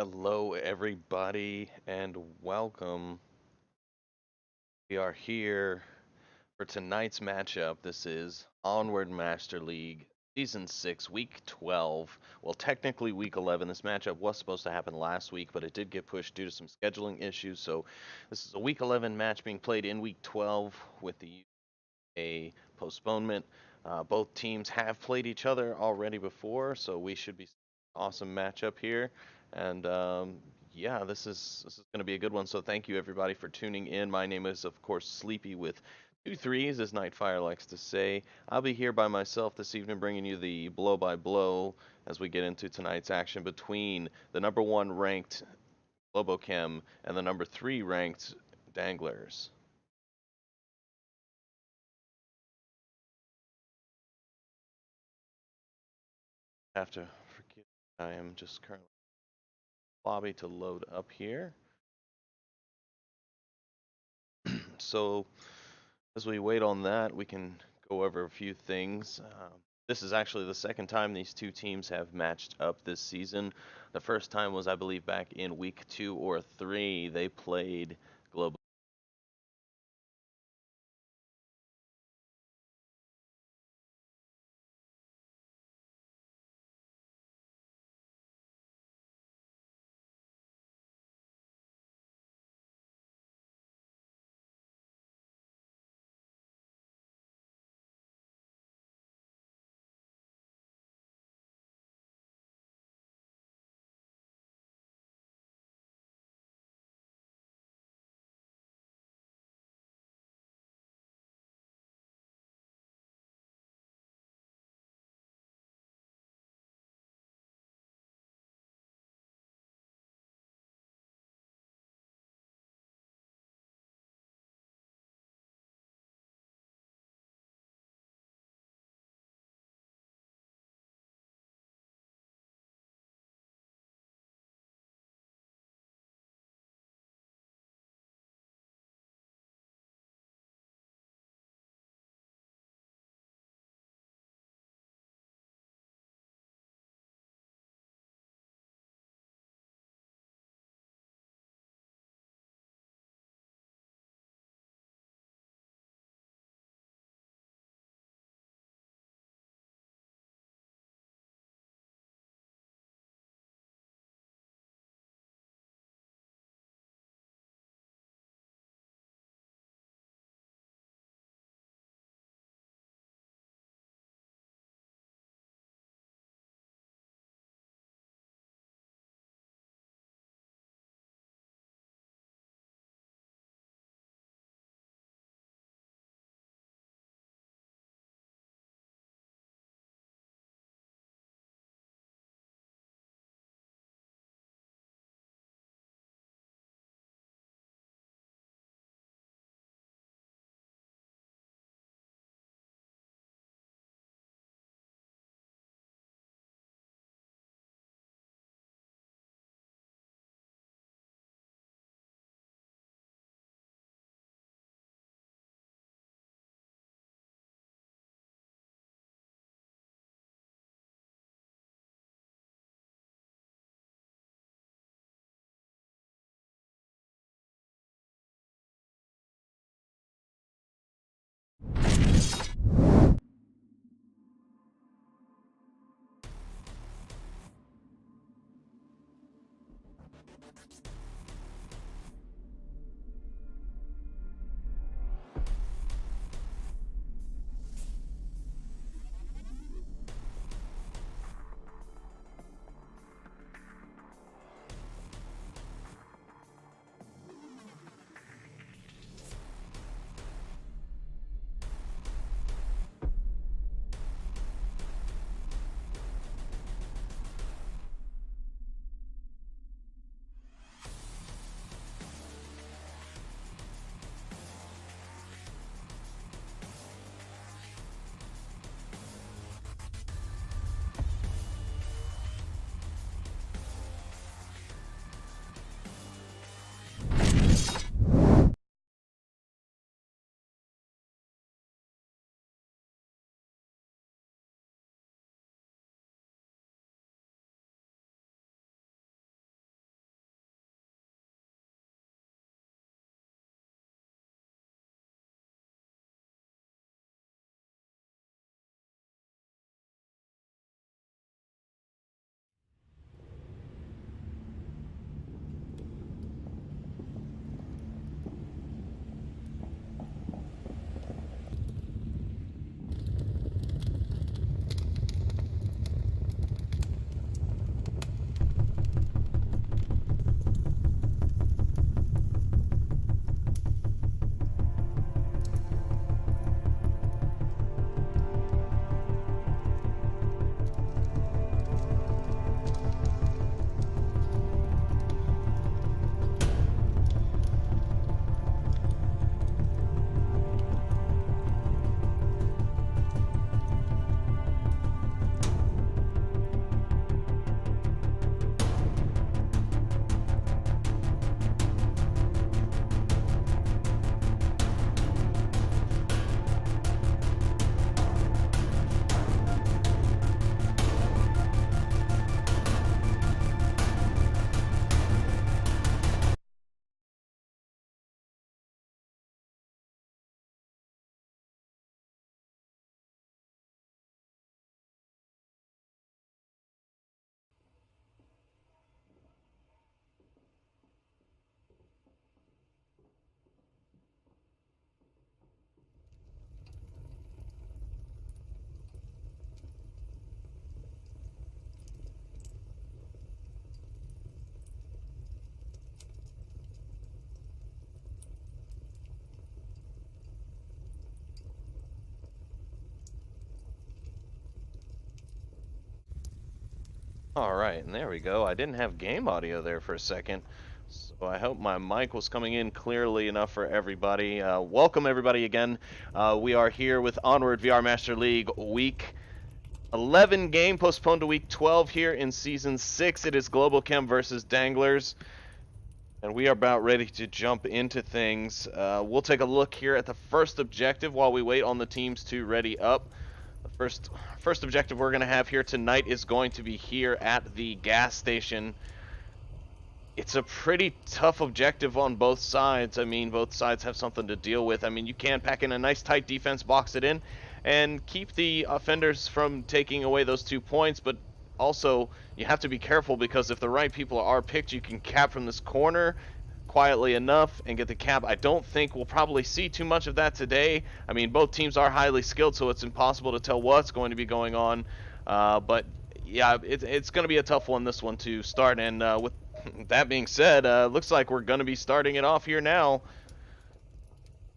Hello, everybody, and welcome. We are here for tonight's matchup. This is Onward Master League, Season 6, Week 12. Well, technically Week 11. This matchup was supposed to happen last week, but it did get pushed due to some scheduling issues. So, this is a Week 11 match being played in Week 12 with a postponement. Both teams have played each other already before, so we should be awesome matchup here. And yeah, this is going to be a good one. So thank you everybody for tuning in. My name is of course Sleepy with two threes, as Nightfire likes to say. I'll be here by myself this evening, bringing you the blow by blow as we get into tonight's action between the number one ranked Globochem and the number three ranked Danglers. Have to forgive. I am just currently lobby to load up here. So as we wait on that, we can go over a few things. This is actually the second time these two teams have matched up this season. The first time was, I believe, back in week 2 or 3. They played Global. Alright, and there we go. I didn't have game audio there for a second, so I hope my mic was coming in clearly enough for everybody. Welcome everybody again. We are here with Onward VR Master League Week 11 game postponed to Week 12 here in Season 6. It is Globochem versus Danglers, and we are about ready to jump into things. We'll take a look here at the first objective while we wait on the teams to ready up. The first objective we're going to have here tonight is going to be here at the gas station. It's a pretty tough objective on both sides. I mean, both sides have something to deal with. I mean, you can pack in a nice tight defense, box it in, and keep the offenders from taking away those 2 points, but also you have to be careful because if the right people are picked, you can cap from this corner quietly enough and get the cap. I don't think we'll probably see too much of that today. I mean, both teams are highly skilled, so it's impossible to tell what's going to be going on. But yeah, it's going to be a tough one, this one, to start. And with that being said, looks like we're going to be starting it off here now.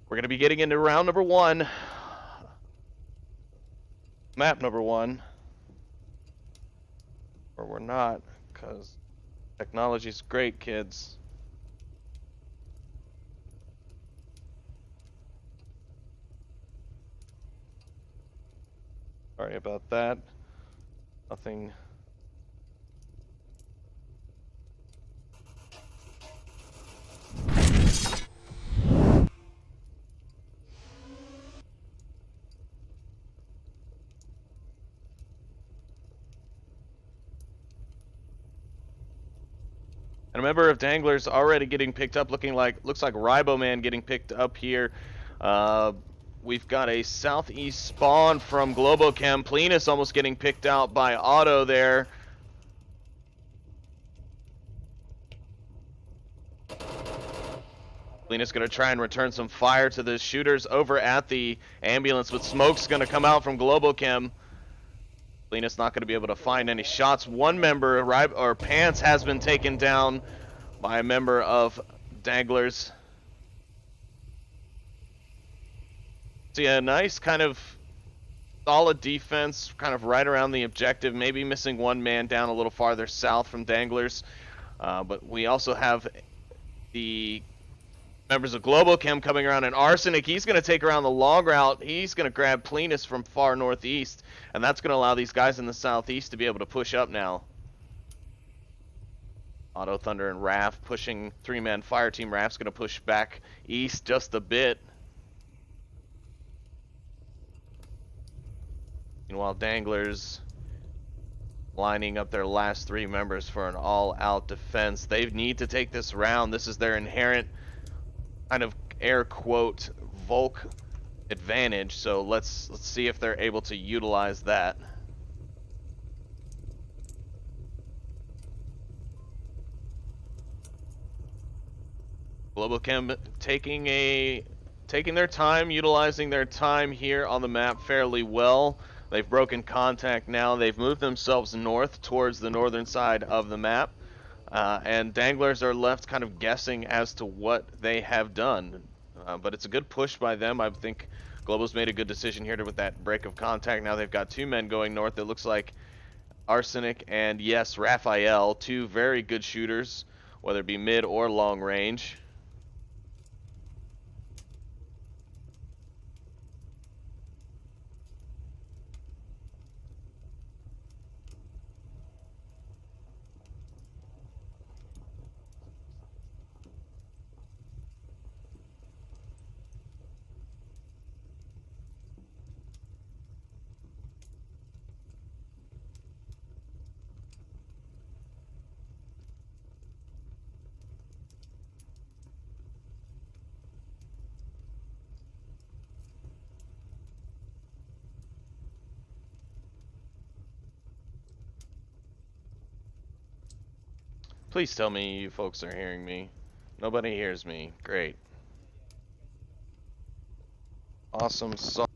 We're going to be getting into round number 1. Map number 1. Or we're not, because technology's great, kids. Sorry about that. Nothing. And a member of Danglers already getting picked up, looks like Riboman getting picked up here. We've got a southeast spawn from Globochem. Plenus almost getting picked out by Otto there. Plenus going to try and return some fire to the shooters over at the ambulance, but smoke's going to come out from Globochem. Plenus not going to be able to find any shots. One member, Pants, has been taken down by a member of Danglers. So yeah, nice kind of solid defense, kind of right around the objective, maybe missing one man down a little farther south from Danglers. But we also have the members of Globochem coming around, and Arsenic, he's going to take around the long route. He's going to grab Plenus from far northeast, and that's going to allow these guys in the southeast to be able to push up now. Auto Thunder and Raph pushing 3-man fire team. Raph's going to push back east just a bit. Meanwhile, Danglers lining up their last 3 members for an all-out defense. They need to take this round. This is their inherent kind of air quote Volk advantage. So let's see if they're able to utilize that. Globochem taking their time, utilizing their time here on the map fairly well. They've broken contact now. They've moved themselves north towards the northern side of the map. And Danglers are left kind of guessing as to what they have done. But it's a good push by them. I think Globo's made a good decision here with that break of contact. Now they've got 2 men going north. It looks like Arsenic and, yes, Raphael, 2 very good shooters, whether it be mid or long range. Please tell me you folks are hearing me. Nobody hears me. Great. Awesome song.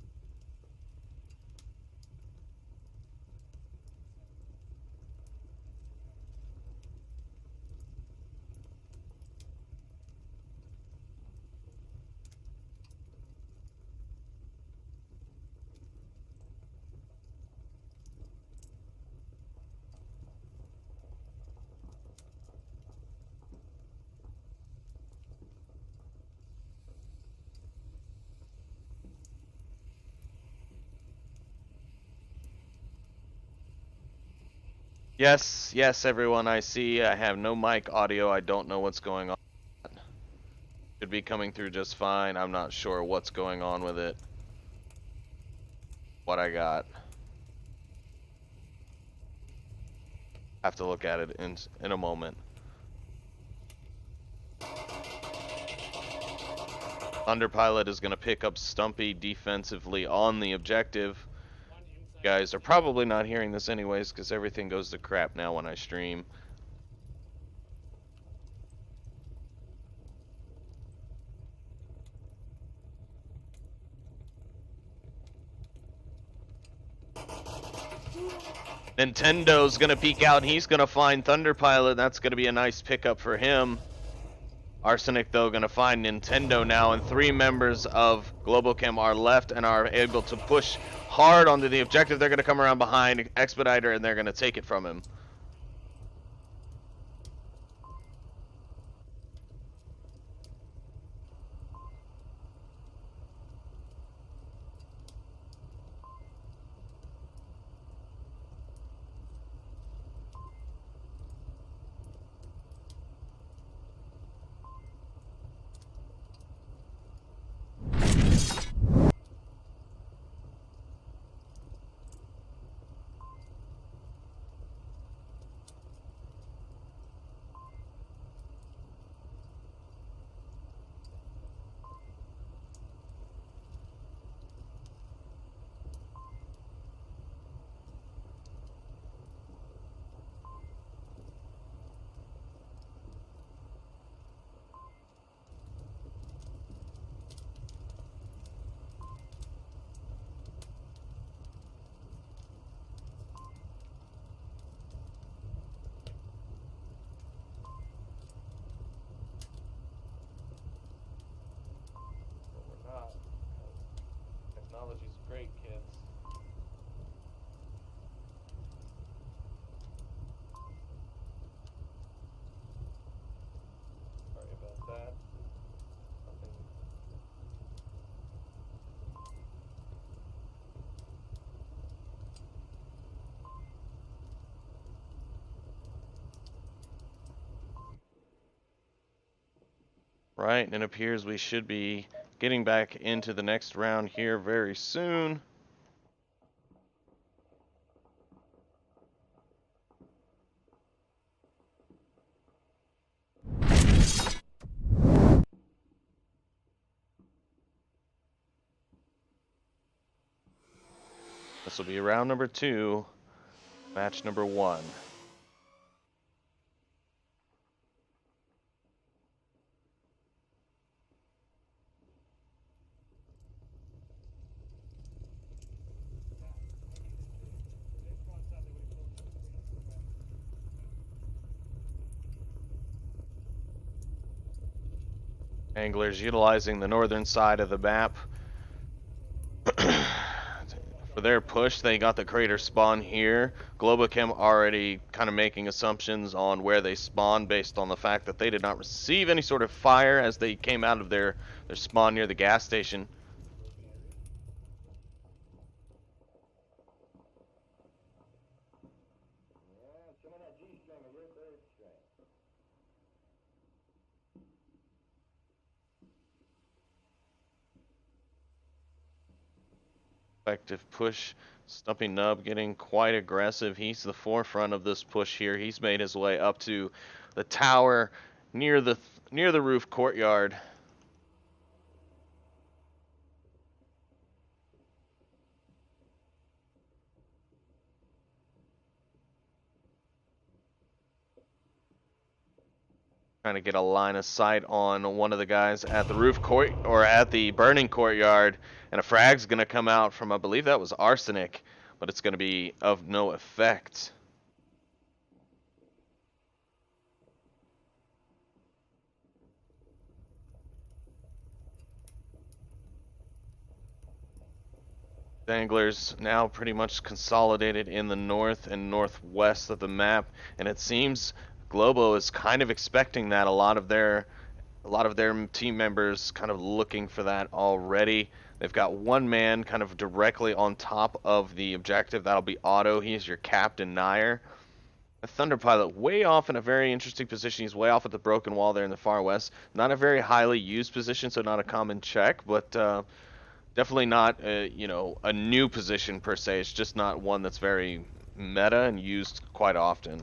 Yes, yes, everyone, I see. I have no mic audio. I don't know what's going on. Should be coming through just fine. I'm not sure what's going on with it. What I got. Have to look at it in a moment. Thunderpilot is going to pick up Stumpy defensively on the objective. You guys are probably not hearing this anyways because everything goes to crap now when I stream. Nintendo's going to peek out. He's going to find Thunderpilot. That's going to be a nice pickup for him. Arsenic, though, going to find Nintendo now, and 3 members of Globochem are left and are able to push hard onto the objective. They're going to come around behind Expediter, and they're going to take it from him. Technology's great, kids. Sorry about that. Right, and it appears we should be getting back into the next round here very soon. This will be round number 2, match number 1. Danglers utilizing the northern side of the map. For their push, they got the crater spawn here. Globochem already kind of making assumptions on where they spawn based on the fact that they did not receive any sort of fire as they came out of their spawn near the gas station. Effective push. Stumpy Nub getting quite aggressive. He's the forefront of this push here. He's made his way up to the tower near the roof courtyard. Trying to get a line of sight on one of the guys at the roof court or at the burning courtyard, and a frag's gonna come out from, I believe that was Arsenic, but it's gonna be of no effect. Danglers now pretty much consolidated in the north and northwest of the map, and it seems Globo is kind of expecting that. A lot of their team members kind of looking for that already. They've got one man kind of directly on top of the objective. That'll be Otto. He's your Captain Nair. A Thunder Pilot way off in a very interesting position. He's way off at the broken wall there in the far west. Not a very highly used position, so not a common check, but definitely not a new position per se. It's just not one that's very meta and used quite often.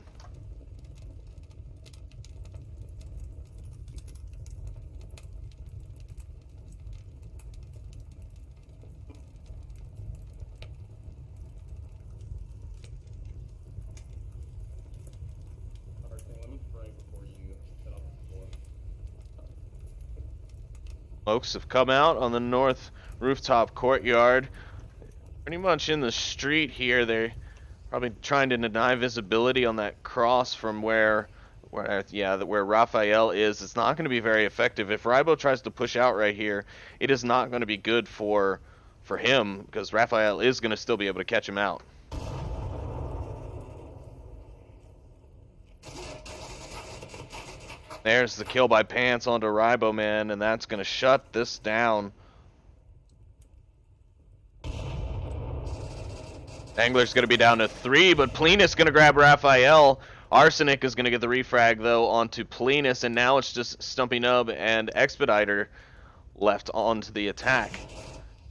Folks have come out on the north rooftop courtyard. Pretty much in the street here. They're probably trying to deny visibility on that cross from where Raphael is. It's not going to be very effective. If Rybo tries to push out right here, it is not going to be good for him, because Raphael is going to still be able to catch him out. There's the kill by Pants onto Rybo, man, and that's going to shut this down. Danglers going to be down to 3, but Plenus going to grab Raphael. Arsenic is going to get the refrag, though, onto Plenus, and now it's just Stumpy Nub and Expediter left onto the attack.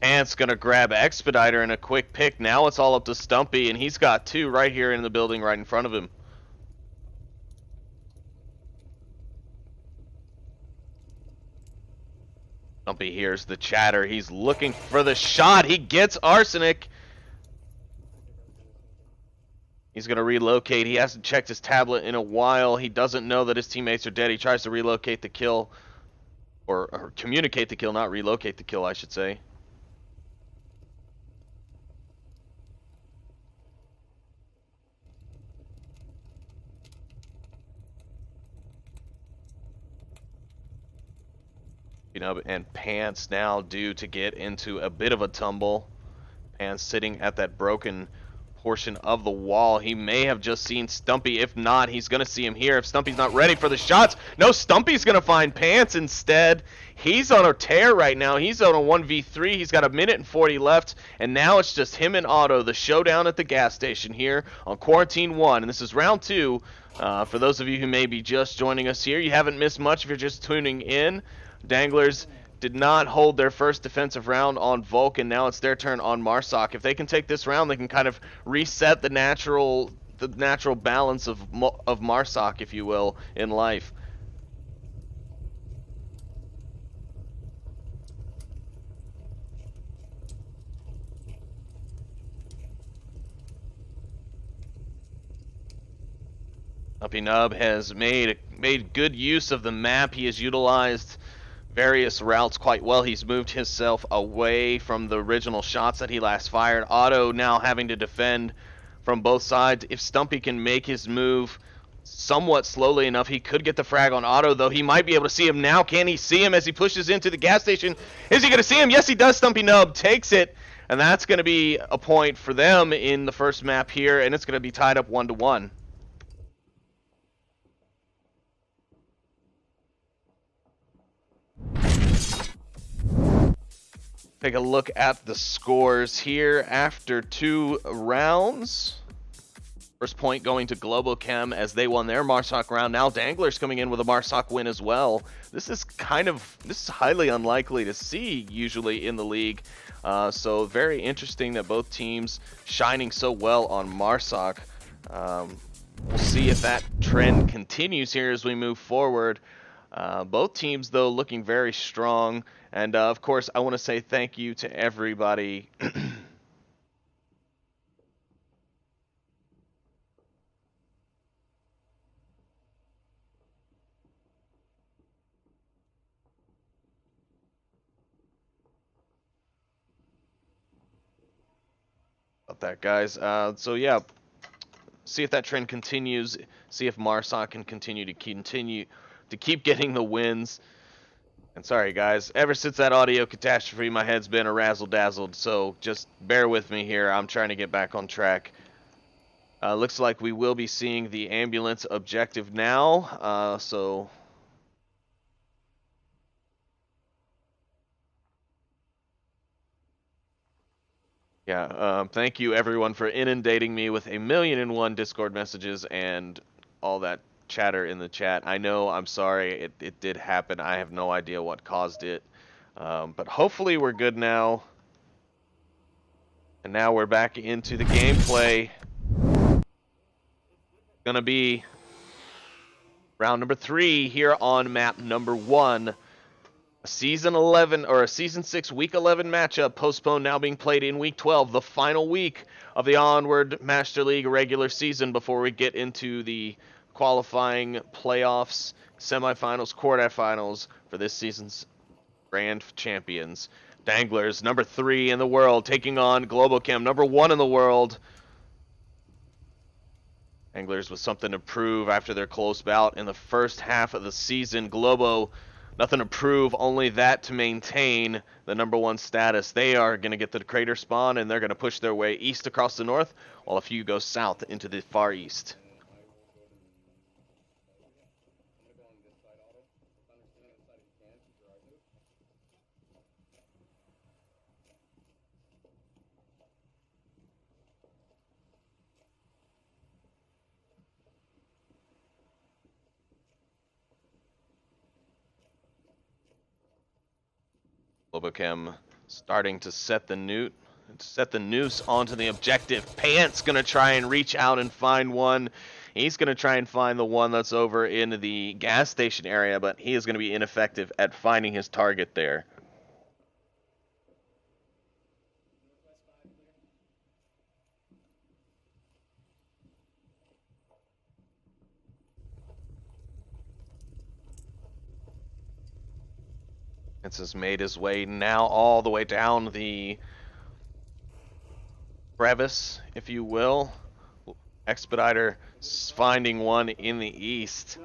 Pants going to grab Expediter in a quick pick. Now it's all up to Stumpy, and he's got 2 right here in the building right in front of him. Stumpy hears the chatter. He's looking for the shot. He gets Arsenic. He's going to relocate. He hasn't checked his tablet in a while. He doesn't know that his teammates are dead. He tries to relocate the kill. Or communicate the kill, not relocate the kill, I should say. And Pants now due to get into a bit of a tumble. Pants sitting at that broken portion of the wall. He may have just seen Stumpy. If not, he's going to see him here. If Stumpy's not ready for the shots, no, Stumpy's going to find Pants instead. He's on a tear right now. He's on a 1v3. He's got 1:40 left, and now it's just him and Otto, the showdown at the gas station here on Quarantine 1, and this is round 2. For those of you who may be just joining us here, you haven't missed much if you're just tuning in. Danglers did not hold their first defensive round on Vulcan. Now it's their turn on Marsoc. If they can take this round, they can kind of reset the natural balance of Marsoc, if you will, in life. Uppy Nub has made good use of the map. He has utilized various routes quite well. He's moved himself away from the original shots that he last fired. Otto now having to defend from both sides. If Stumpy can make his move somewhat slowly enough, he could get the frag on Otto, though he might be able to see him now. Can he see him as he pushes into the gas station? Is he going to see him? Yes, he does. Stumpy Nub takes it, and that's going to be a point for them in the first map here, and it's going to be tied up 1-1. Take a look at the scores here after 2 rounds. First point going to Globochem as they won their Marsoc round. Now Danglers coming in with a Marsoc win as well. This is highly unlikely to see usually in the league. So very interesting that both teams shining so well on Marsoc. We'll see if that trend continues here as we move forward. Both teams, though, looking very strong. And, of course, I want to say thank you to everybody. About that, guys. So, yeah, see if that trend continues. See if Marsoc can continue to keep getting the wins. And sorry, guys, ever since that audio catastrophe, my head's been a razzle-dazzled, so just bear with me here. I'm trying to get back on track. Looks like we will be seeing the ambulance objective now, so... Yeah, thank you everyone for inundating me with 1,000,001 Discord messages and all that chatter in the chat. I know, I'm sorry, it did happen. I have no idea what caused it. But hopefully we're good now. And now we're back into the gameplay. Gonna be round number 3 here on map number 1. A Season 11 or a Season 6 Week 11 matchup postponed, now being played in Week 12, the final week of the Onward Master League regular season before we get into the qualifying playoffs, semifinals, quarterfinals for this season's grand champions. Danglers, number 3 in the world, taking on Globochem, number 1 in the world. Danglers with something to prove after their close bout in the first half of the season. Globo, nothing to prove, only that to maintain the number 1 status. They are going to get the crater spawn, and they're going to push their way east across the north, while a few go south into the far east. Globochem starting to set the noose onto the objective. Pants gonna try and reach out and find one. He's gonna try and find the one that's over in the gas station area, but he is gonna be ineffective at finding his target there. Has made his way now all the way down the crevice, if you will. Expediter finding one in the east,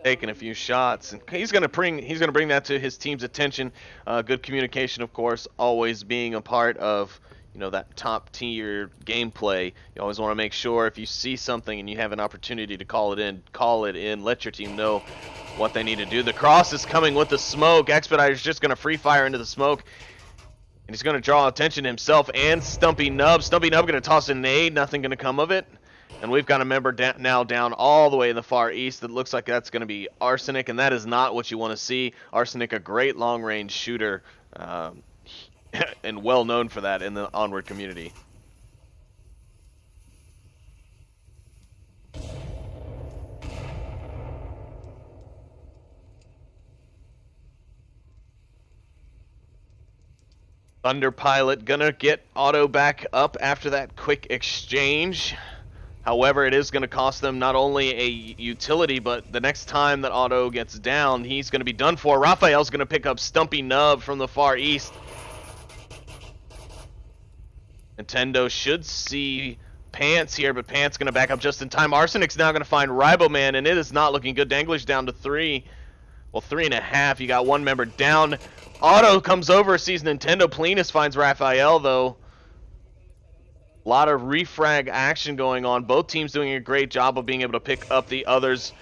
taking a few shots, and he's gonna bring that to his team's attention. Good communication, of course, always being a part of that top tier gameplay. You always want to make sure if you see something and you have an opportunity to call it in. Let your team know what they need to do. The cross is coming with the smoke. Expediter's just gonna free fire into the smoke. And he's going to draw attention to himself and Stumpy Nub. Stumpy Nub going to toss a nade. Nothing going to come of it. And we've got a member now down all the way in the far east. That looks like that's going to be Arsenic, and that is not what you want to see. Arsenic, a great long-range shooter, and well known for that in the Onward community. Thunder Pilot gonna get Auto back up after that quick exchange. However, it is going to cost them not only a utility, but the next time that Auto gets down, he's going to be done for. Raphael's going to pick up Stumpy Nub from the far east. Nintendo should see Pants here, but Pants going to back up just in time. Arsenic's now going to find Riboman, and it is not looking good. Danglers down to 3. Well, 3.5. You got one member down. Auto comes over, sees Nintendo. Plenus finds Raphael, though. A lot of refrag action going on. Both teams doing a great job of being able to pick up the others'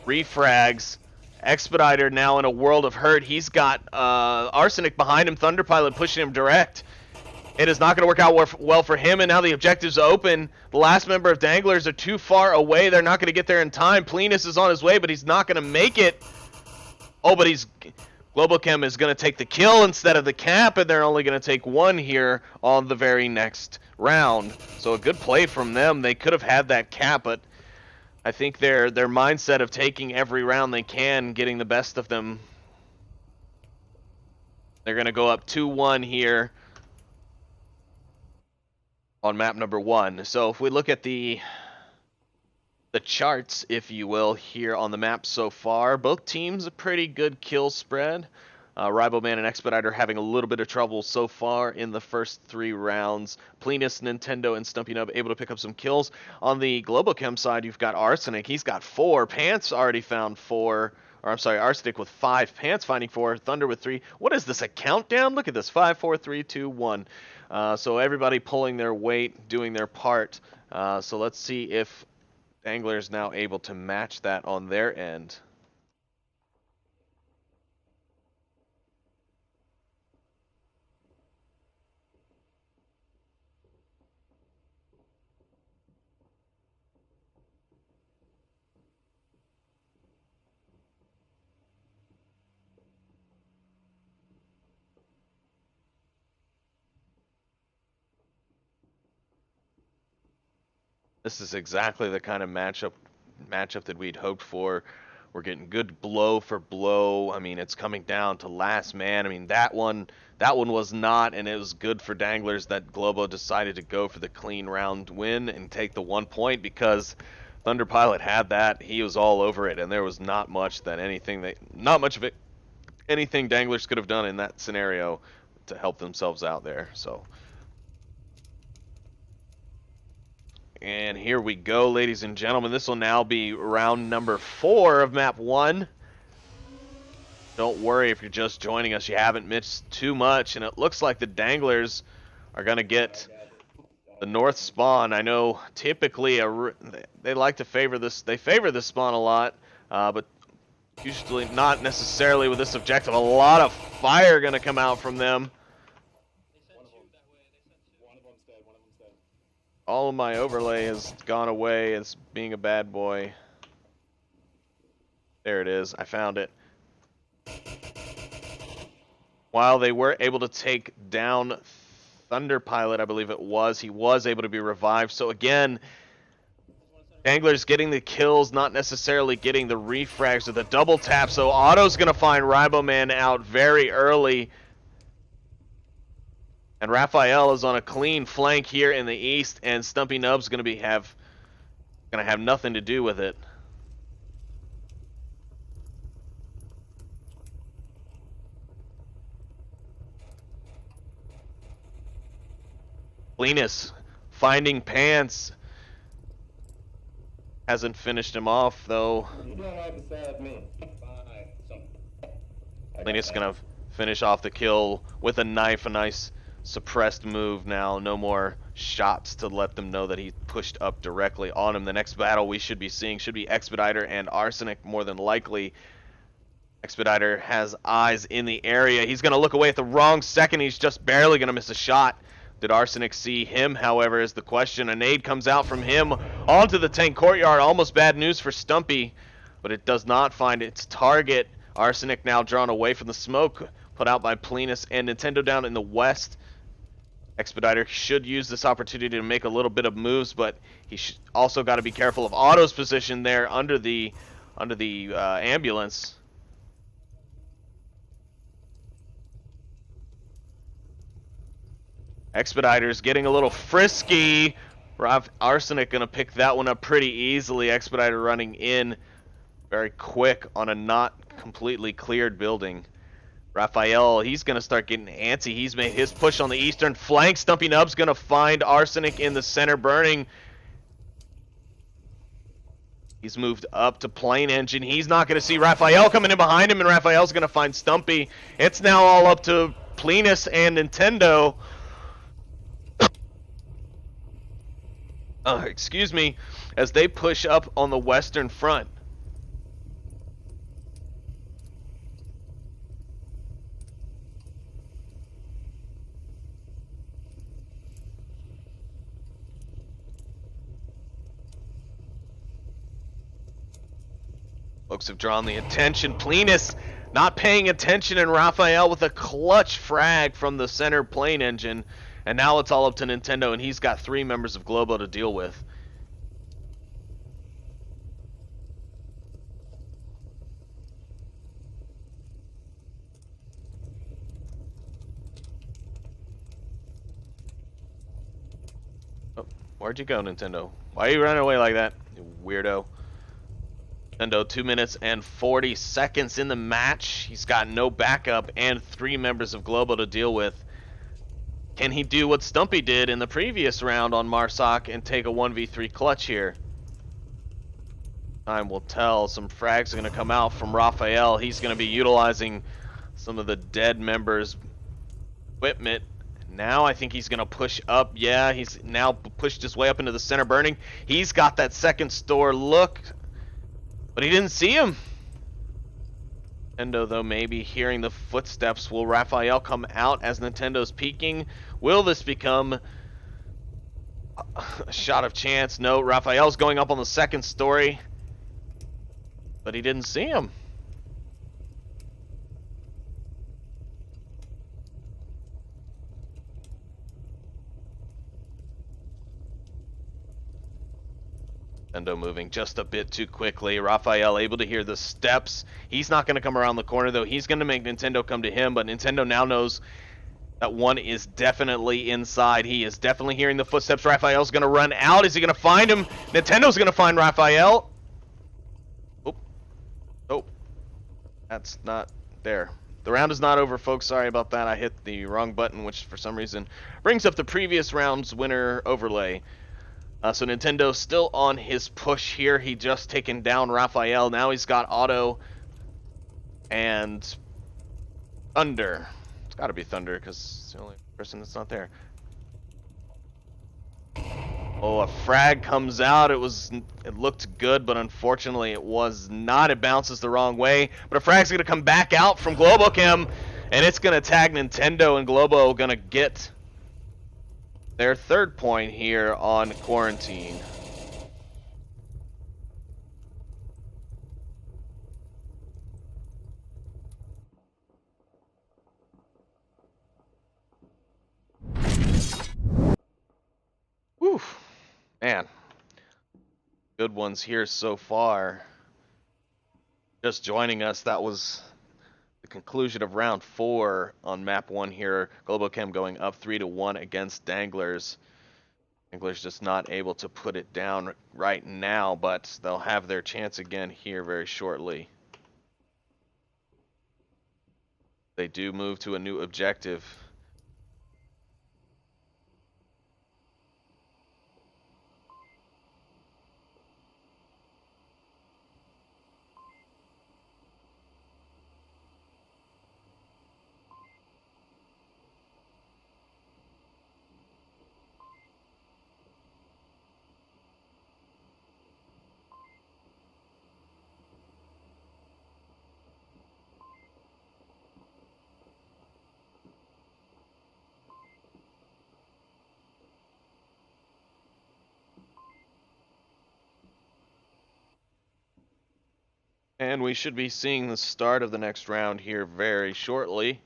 refrags. Expediter now in a world of hurt. He's got Arsenic behind him. Thunderpilot pushing him direct. It is not going to work out well for him, and now the objective's open. The last member of Danglers are too far away. They're not going to get there in time. Plenus is on his way, but he's not going to make it. Oh, but Globochem is going to take the kill instead of the cap, and they're only going to take one here on the very next round. So a good play from them. They could have had that cap, but I think their mindset of taking every round they can, getting the best of them. They're going to go up 2-1 here on map number 1. So if we look at the charts, if you will, here on the map so far, both teams a pretty good kill spread. Riboman and Expediter having a little bit of trouble so far in the first 3 rounds. Plenus, Nintendo, and Stumpy Nub able to pick up some kills. On the Globochem side, you've got Arsenic. He's got 4. Pants already found 4. Or I'm sorry, Arsenic with 5. Pants finding 4. Thunder with 3. What is this, a countdown? Look at this. 5, 4, 3, 2, 1. So everybody pulling their weight, doing their part. So let's see if Danglers now able to match that on their end. This is exactly the kind of matchup that we'd hoped for. We're getting good blow for blow. I mean, it's coming down to last man. I mean, that one was not, and it was good for Danglers that Globo decided to go for the clean round win and take the 1 point, because Thunder Pilot had that. He was all over it, and there was not much of it, anything Danglers could have done in that scenario to help themselves out there. So. And here we go, ladies and gentlemen. This will now be round number 4 of map 1. Don't worry if you're just joining us, you haven't missed too much, and it looks like the Danglers are going to get the north spawn. I know typically they like to favor this. They favor this spawn a lot, but usually not necessarily with this objective. A lot of fire going to come out from them. All of my overlay has gone away as being a bad boy. There it is. I found it. While they were able to take down Thunder Pilot, I believe it was, he was able to be revived. So again, Danglers getting the kills, not necessarily getting the refrags or the double tap. So Otto's going to find Riboman out very early. And Raphael is on a clean flank here in the east, and Stumpy Nub's going to have nothing to do with it. Linus finding Pants. Hasn't finished him off though. Linus gonna finish off the kill with a knife, a nice suppressed move now. No more shots to let them know that he pushed up directly on him. The next battle we should be seeing should be Expediter and Arsenic, more than likely. Expediter has eyes in the area. He's gonna look away at the wrong second. He's just barely gonna miss a shot. Did Arsenic see him, however, is the question. A nade comes out from him onto the tank courtyard. Almost bad news for Stumpy, but it does not find its target. Arsenic now drawn away from the smoke put out by Plenus and Nintendo down in the west. Expediter should use this opportunity to make a little bit of moves, but he also got to be careful of Otto's position there under the ambulance. Expediter's getting a little frisky. Arsenic gonna pick that one up pretty easily. Expediter running in very quick on a not completely cleared building. Raphael, he's gonna start getting antsy. He's made his push on the eastern flank. Stumpy Nub's gonna find Arsenic in the center burning. He's moved up to plane engine. He's not gonna see Raphael coming in behind him, and Raphael's gonna find Stumpy. It's now all up to Plenus and Nintendo. Excuse me, as they push up on the western front. Folks have drawn the attention. Plenus not paying attention, and Raphael with a clutch frag from the center plane engine. And now it's all up to Nintendo, and he's got 3 members of Globo to deal with. Oh, where'd you go, Nintendo? Why are you running away like that, you weirdo? Nintendo, 2 minutes and 40 seconds in the match. He's got no backup and 3 members of Globo to deal with. Can he do what Stumpy did in the previous round on Marsoc and take a 1v3 clutch here? Time will tell. Some frags are going to come out from Raphael. He's going to be utilizing some of the dead members' equipment. Now I think he's going to push up. Yeah, he's now pushed his way up into the center burning. He's got that second store look, but he didn't see him. Nintendo, though, maybe hearing the footsteps. Will Raphael come out as Nintendo's peeking? Will this become a shot of chance? No, Raphael's going up on the second story, but he didn't see him. Nintendo moving just a bit too quickly. Raphael able to hear the steps. He's not going to come around the corner, though. He's going to make Nintendo come to him, but Nintendo now knows that one is definitely inside. He is definitely hearing the footsteps. Raphael's going to run out. Is he going to find him? Nintendo's going to find Raphael. Oh. Oh. That's not there. The round is not over, folks. Sorry about that. I hit the wrong button, which for some reason brings up the previous round's winner overlay. So Nintendo still on his push here. He just taken down Raphael. Now he's got Auto and Thunder. It's got to be Thunder because it's the only person that's not there. Oh, a frag comes out. It looked good, but unfortunately it was not. It bounces the wrong way. But a frag's going to come back out from Globochem, and it's going to tag Nintendo, and Globo going to get their third point here on Quarantine. Whew. Man. Good ones here so far. Just joining us, that was the conclusion of round 4 on map 1 here. Globochem going up 3-1 against Danglers. Danglers just not able to put it down right now, but they'll have their chance again here very shortly. They do move to a new objective. And we should be seeing the start of the next round here very shortly.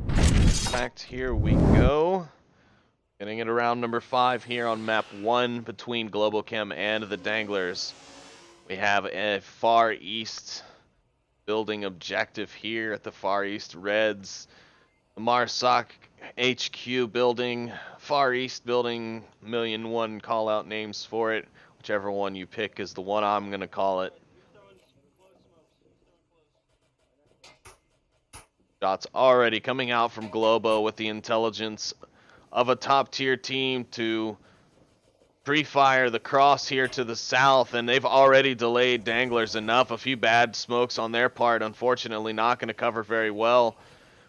In fact, here we go. Getting it around number 5 here on map 1 between Globochem and the Danglers. We have a Far East building objective here at the Far East Reds. The Marsoc HQ building, Far East building, 1,000,001 call out names for it. Whichever one you pick is the one I'm going to call it. Shots already coming out from Globo with the intelligence of a top tier team to pre-fire the cross here to the south, and they've already delayed Danglers enough. A few bad smokes on their part, unfortunately not going to cover very well.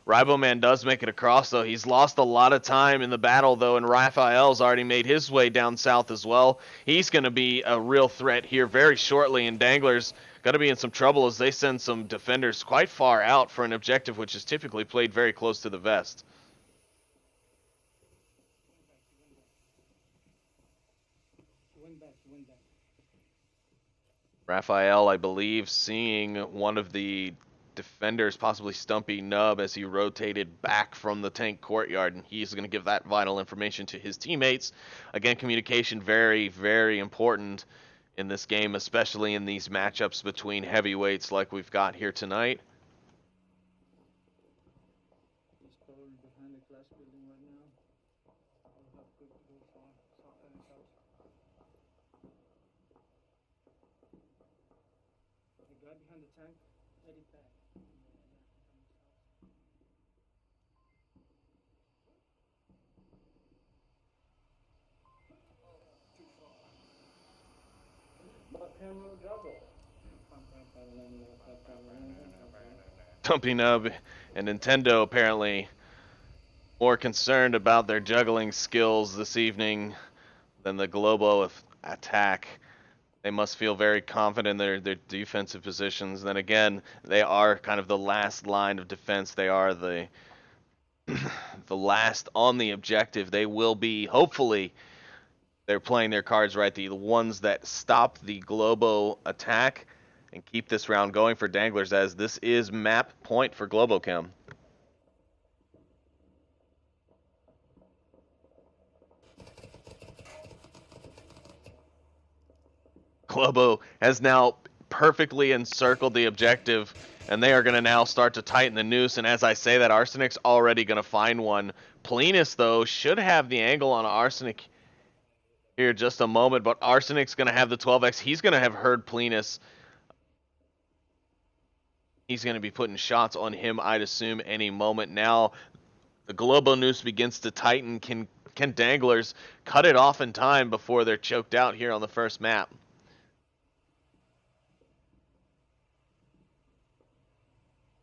Riboman does make it across, though. He's lost a lot of time in the battle, though, and Raphael's already made his way down south as well. He's going to be a real threat here very shortly, and Danglers going to be in some trouble as they send some defenders quite far out for an objective which is typically played very close to the vest. Raphael, I believe, seeing one of the defenders, possibly Stumpy Nub, as he rotated back from the tank courtyard, and he's going to give that vital information to his teammates. Again, communication very, very important in this game, especially in these matchups between heavyweights like we've got here tonight. Stumpy Nub and Nintendo apparently more concerned about their juggling skills this evening than the Globo attack. They must feel very confident in their defensive positions. Then again, they are kind of the last line of defense. They are the last on the objective. They will be, hopefully, they're playing their cards right. The ones that stop the Globo attack and keep this round going for Danglers, as this is map point for Globochem. Globo has now perfectly encircled the objective, and they are going to now start to tighten the noose. And as I say that, Arsenic's already going to find one. Plenus, though, should have the angle on Arsenic here just a moment, but Arsenic's going to have the 12x. He's going to have heard Plenus. He's going to be putting shots on him, I'd assume, any moment now. The Globo noose begins to tighten. Can Danglers cut it off in time before they're choked out here on the first map?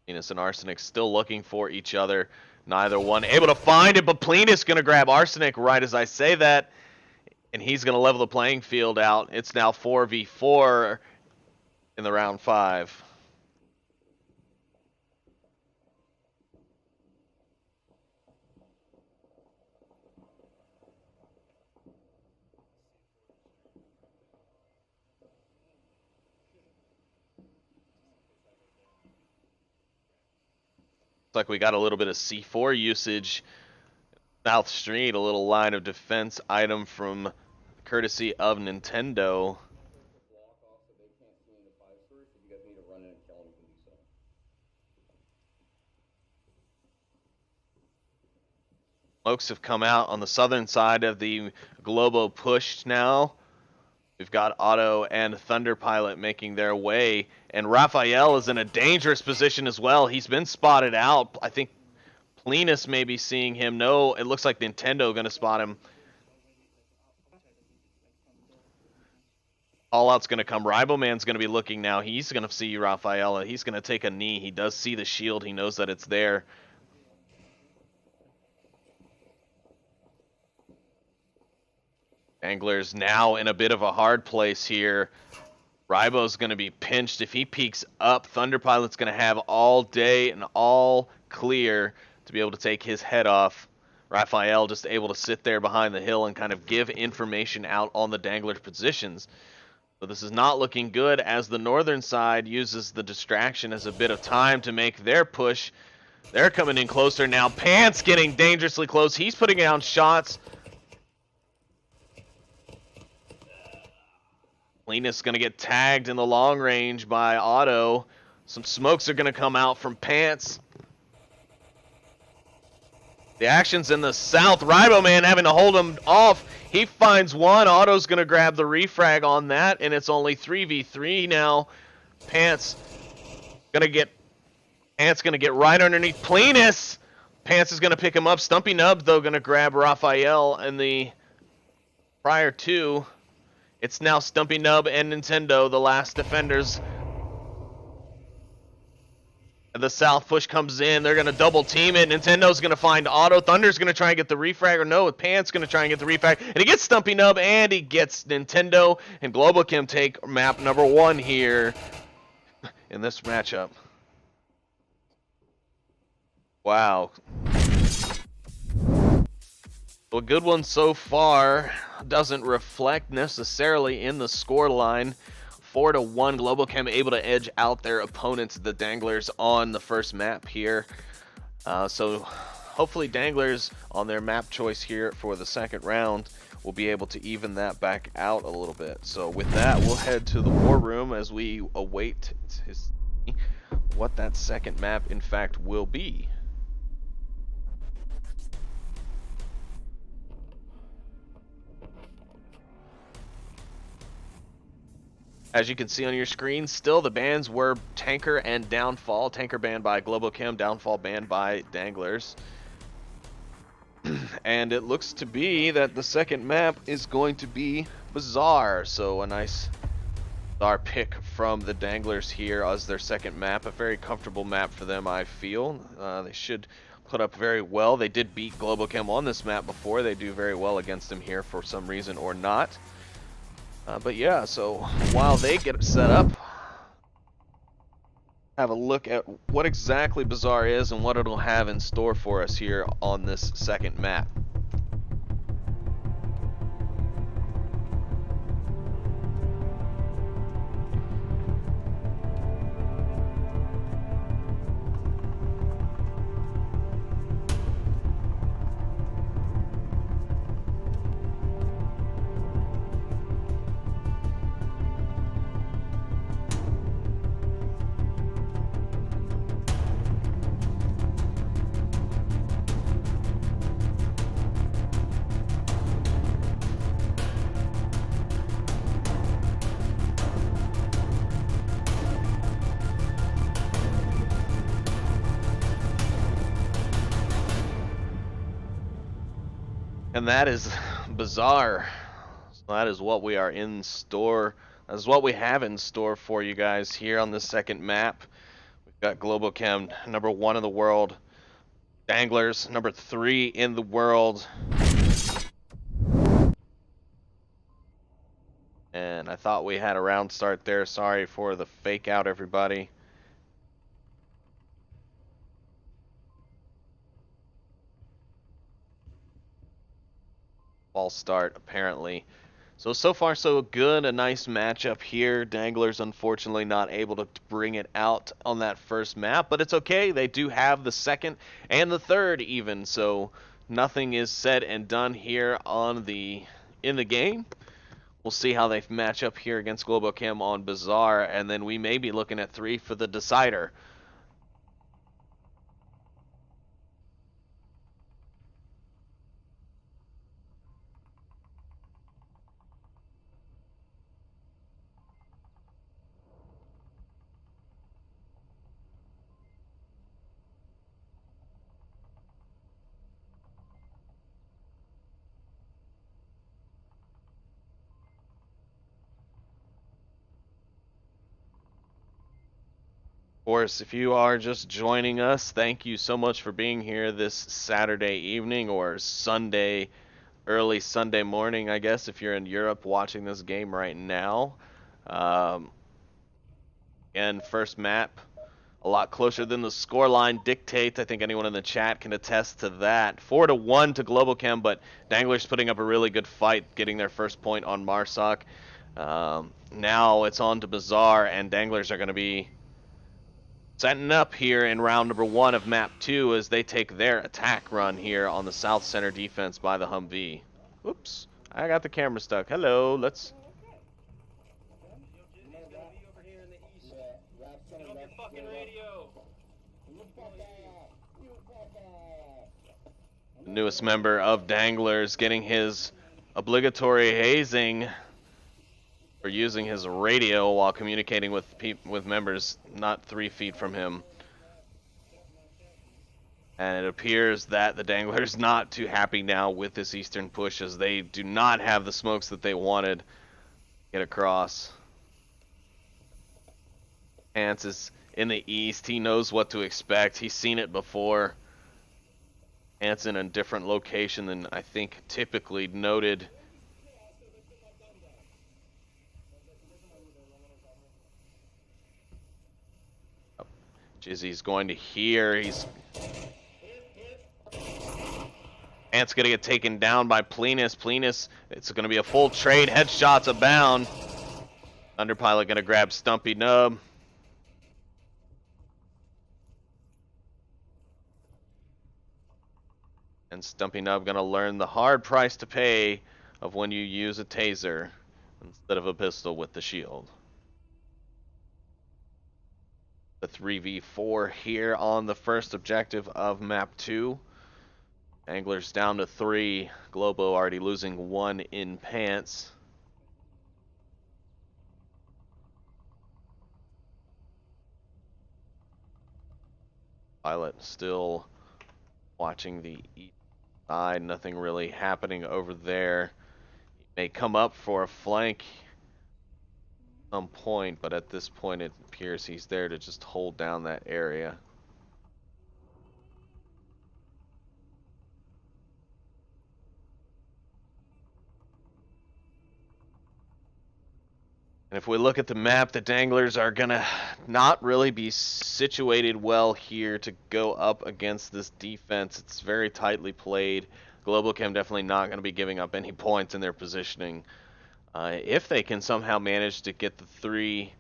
Plenus and Arsenic still looking for each other. Neither one able to find it, but Plenus going to grab Arsenic right as I say that, and he's going to level the playing field out. It's now 4v4 in the round 5. Like we got a little bit of C4 usage. South Street, a little line of defense item from courtesy of Nintendo. Smokes have come out on the southern side of the Globo push now. We've got Otto and Thunder Pilot making their way, and Raphael is in a dangerous position as well. He's been spotted out. I think Plenus may be seeing him. No, it looks like Nintendo going to spot him. All out's going to come. Riboman's going to be looking now. He's going to see Raphael. He's going to take a knee. He does see the shield. He knows that it's there. Danglers now in a bit of a hard place here. Ribo's going to be pinched. If he peeks up, Thunder Pilot's going to have all day and all clear to be able to take his head off. Raphael just able to sit there behind the hill and kind of give information out on the Danglers' positions. So this is not looking good as the northern side uses the distraction as a bit of time to make their push. They're coming in closer now. Pants getting dangerously close. He's putting down shots. Plenus going to get tagged in the long range by Otto. Some smokes are going to come out from Pants. The action's in the south. Riboman having to hold him off. He finds one. Otto's going to grab the refrag on that, and it's only 3v3 now. Pants going to get right underneath Plenus. Pants is going to pick him up. Stumpy Nub, though, going to grab Raphael in the prior two. It's now Stumpy Nub and Nintendo, the last defenders. The south push comes in. They're going to double team it. Nintendo's going to find Otto. Thunder's going to try and get the refrag. Or no, Pants going to try and get the refrag. And he gets Stumpy Nub and he gets Nintendo. And Globochem take map number 1 here in this matchup. Wow. A good one so far. Doesn't reflect necessarily in the score line. 4-1, Globochem able to edge out their opponents, the Danglers, on the first map here. So hopefully Danglers on their map choice here for the second round will be able to even that back out a little bit. So with that, we'll head to the war room as we await what that second map in fact will be. As you can see on your screen, still the bans were Tanker and Downfall. Tanker banned by Globochem, Downfall banned by Danglers. And it looks to be that the second map is going to be Bazaar. So a nice Bazaar pick from the Danglers here as their second map. A very comfortable map for them, I feel. They should put up very well. They did beat Globochem on this map before. They do very well against them here for some reason or not. But yeah, so while they get set up, have a look at what exactly Bazaar is and what it'll have in store for us here on this second map. And that is bizarre. So that is what we are in store. That is what we have in store for you guys here on the second map. We've got Globochem, #1 in the world. Danglers, #3 in the world. And I thought we had a round start there. Sorry for the fake out, everybody. False start, apparently. So far so good. A nice matchup here. Danglers unfortunately not able to bring it out on that first map, but it's okay. They do have the second and the third even, so nothing is said and done here in the game. We'll see how they match up here against Globochem on Bazaar, and then we may be looking at 3 for the decider. Of course, if you are just joining us, thank you so much for being here this Saturday evening or Sunday, early Sunday morning, I guess, if you're in Europe watching this game right now. And first map, a lot closer than the scoreline dictates. I think anyone in the chat can attest to that. 4-1 to Globochem, but Danglers putting up a really good fight, getting their first point on Marsoc. Now it's on to Bazaar, and Danglers are going to be setting up here in round #1 of map 2 as they take their attack run here on the south center defense by the Humvee. Oops, I got the camera stuck. Hello, let's... The newest member of Danglers getting his obligatory hazing for using his radio while communicating with members not 3 feet from him. And it appears that the Danglers not too happy now with this eastern push as they do not have the smokes that they wanted to get across. Hans is in the east. He knows what to expect. He's seen it before. Hans in a different location than I think typically noted. Jizzy's going to hear. Ant's going to get taken down by Plenus. Plenus, it's going to be a full trade. Headshots abound. Underpilot going to grab Stumpy Nub. And Stumpy Nub going to learn the hard price to pay of when you use a taser instead of a pistol with the shield. The 3v4 here on the first objective of map 2. Anglers down to 3. Globo already losing 1 in pants. Pilot still watching the east side. Nothing really happening over there. He may come up for a flank at some point, but at this point it appears he's there to just hold down that area. And if we look at the map, the Danglers are going to not really be situated well here to go up against this defense. It's very tightly played. Globochem definitely not going to be giving up any points in their positioning. If they can somehow manage to get the 3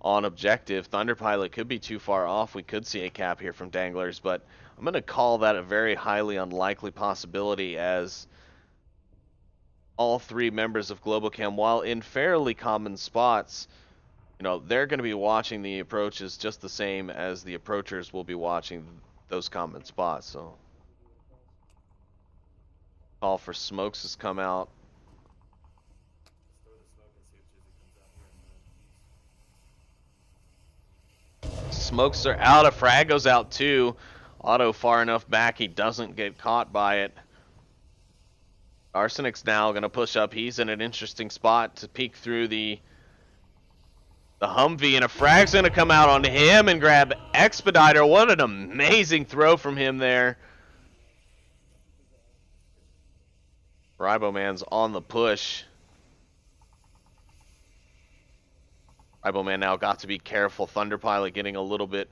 on objective, Thunderpilot could be too far off. We could see a cap here from Danglers, but I'm going to call that a very highly unlikely possibility as all 3 members of Globochem, while in fairly common spots, you know, they're going to be watching the approaches just the same as the approachers will be watching those common spots. So, call for smokes has come out. Smokes are out. A frag goes out too. Otto far enough back, he doesn't get caught by it. Arsenic's now going to push up. He's in an interesting spot to peek through the Humvee, and a frag's going to come out on him and grab Expediter. What an amazing throw from him there. Riboman's on the push. Riboman now got to be careful. Thunderpilot getting a little bit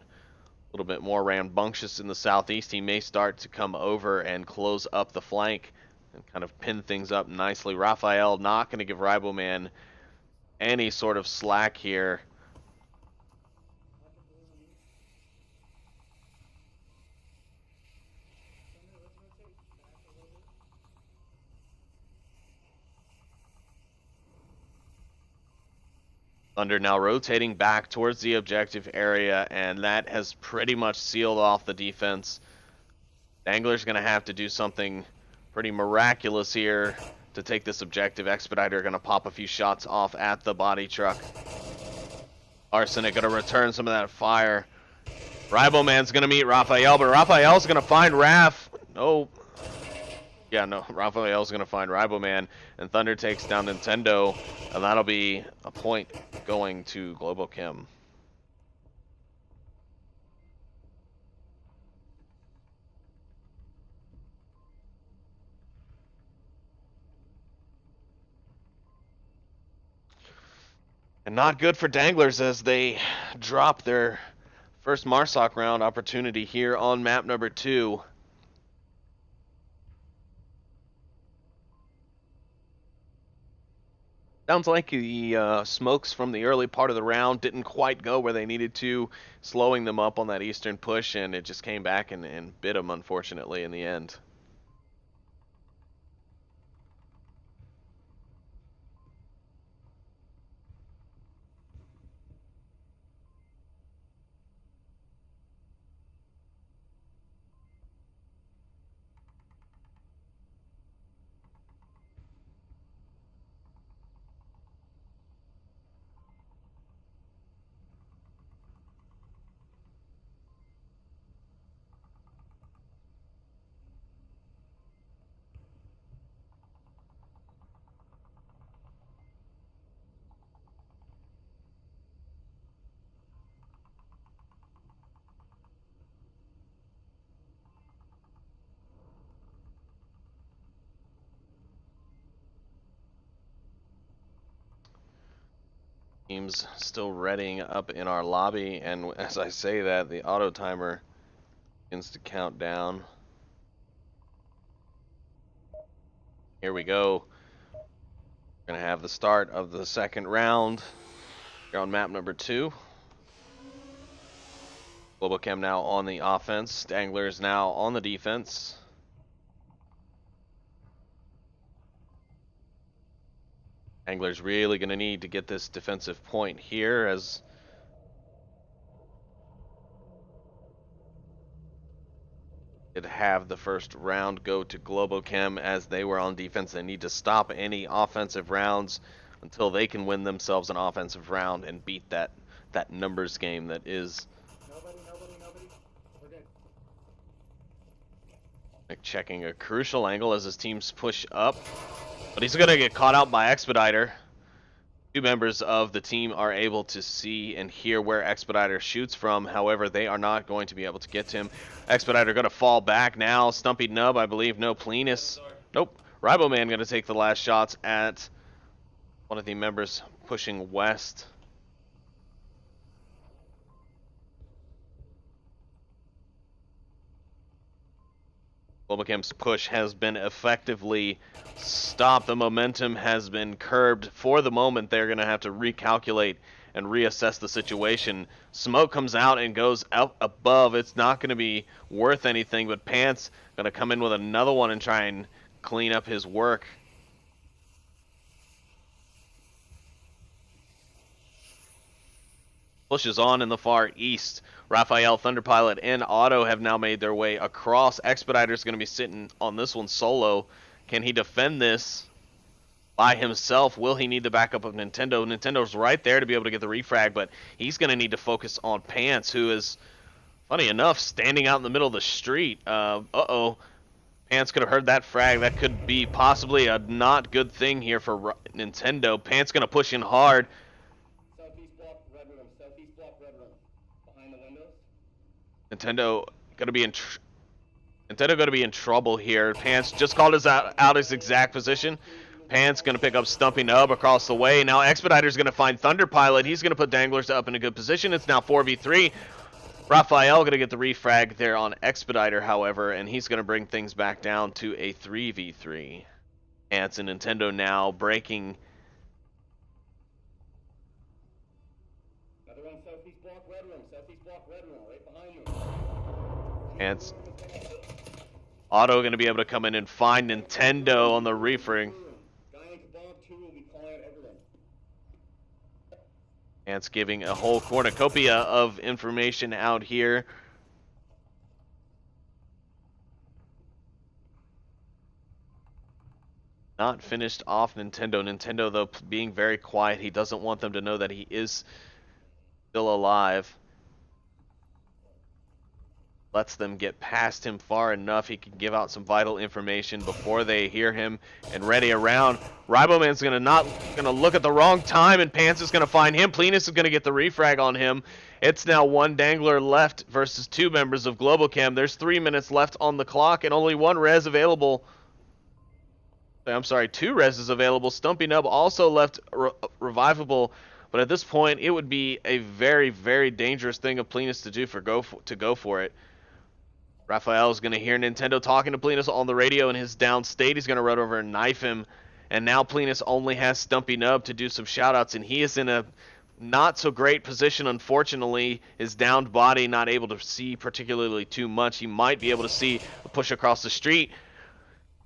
more rambunctious in the southeast. He may start to come over and close up the flank and kind of pin things up nicely. Raphael not going to give Riboman any sort of slack here. Thunder now rotating back towards the objective area, and that has pretty much sealed off the defense. Danglers going to have to do something pretty miraculous here to take this objective. Expediter going to pop a few shots off at the body truck. Arsenic going to return some of that fire. Riboman's going to meet Raphael, but Raphael's going to find Raph. No. Yeah, no, Raphael's going to find Riboman, and Thunder takes down Nintendo, and that'll be a point going to Globochem. And not good for Danglers as they drop their first MARSOC round opportunity here on map number 2. Sounds like the smokes from the early part of the round didn't quite go where they needed to, slowing them up on that eastern push, and it just came back and bit them, unfortunately, in the end. Teams still readying up in our lobby, and as I say that, the auto timer begins to count down. Here we go. We're gonna have the start of the second round here on map number 2. Globochem now on the offense. Danglers now on the defense. Danglers really going to need to get this defensive point here as it have the first round go to Globochem as they were on defense. They need to stop any offensive rounds until they can win themselves an offensive round and beat that numbers game that is. Nobody. We're good. Checking a crucial angle as his teams push up. But he's going to get caught out by Expediter. 2 members of the team are able to see and hear where Expediter shoots from. However, they are not going to be able to get to him. Expediter going to fall back now. Stumpy Nub, I believe. No, Plenus. Nope. Riboman going to take the last shots at one of the members pushing west. Globochem's push has been effectively stopped. The momentum has been curbed. For the moment, they're going to have to recalculate and reassess the situation. Smoke comes out and goes out above. It's not going to be worth anything, but Pants going to come in with another one and try and clean up his work. Pushes on in the far east. Raphael, Thunderpilot, and Otto have now made their way across. Expediter's going to be sitting on this one solo. Can he defend this by himself? Will he need the backup of Nintendo? Nintendo's right there to be able to get the refrag, but he's going to need to focus on Pants, who is, funny enough, standing out in the middle of the street. Pants Pants could have heard that frag. That could be possibly a not good thing here for Nintendo. Pants gonna push in hard. Southeast block, red room. Southeast block, red room. Behind the windows. Nintendo gonna be in trouble here. Pants just called us out his exact position. Pants gonna pick up Stumpy Nub across the way. Now Expediter's gonna find Thunder Pilot. He's gonna put Danglers up in a good position. It's now 4v3. Raphael going to get the refrag there on Expediter, however, and he's going to bring things back down to a 3v3. And so Nintendo now breaking. Another one, southeast block, red room. Southeast block, red room, right behind you. And Otto going to be able to come in and find Nintendo on the refrag. Guy in Kebab 2 will be calling out everything. And it's giving a whole cornucopia of information out here. Not finished off Nintendo. Nintendo, though, being very quiet. He doesn't want them to know that he is still alive. Lets them get past him far enough. He can give out some vital information before they hear him and ready around. Riboman's gonna look at the wrong time, and Pants is gonna find him. Plenus is gonna get the refrag on him. It's now one Dangler left versus two members of Globochem. There's 3 minutes left on the clock and only one res available. I'm sorry, 2 reses available. Stumpy Nub also left revivable, but at this point it would be a very, very dangerous thing of Plenus to do to go for it. Raphael is going to hear Nintendo talking to Plenus on the radio in his down state. He's going to run over and knife him. And now Plenus only has Stumpy Nub to do some shoutouts, and he is in a not so great position, unfortunately. His downed body not able to see particularly too much. He might be able to see a push across the street.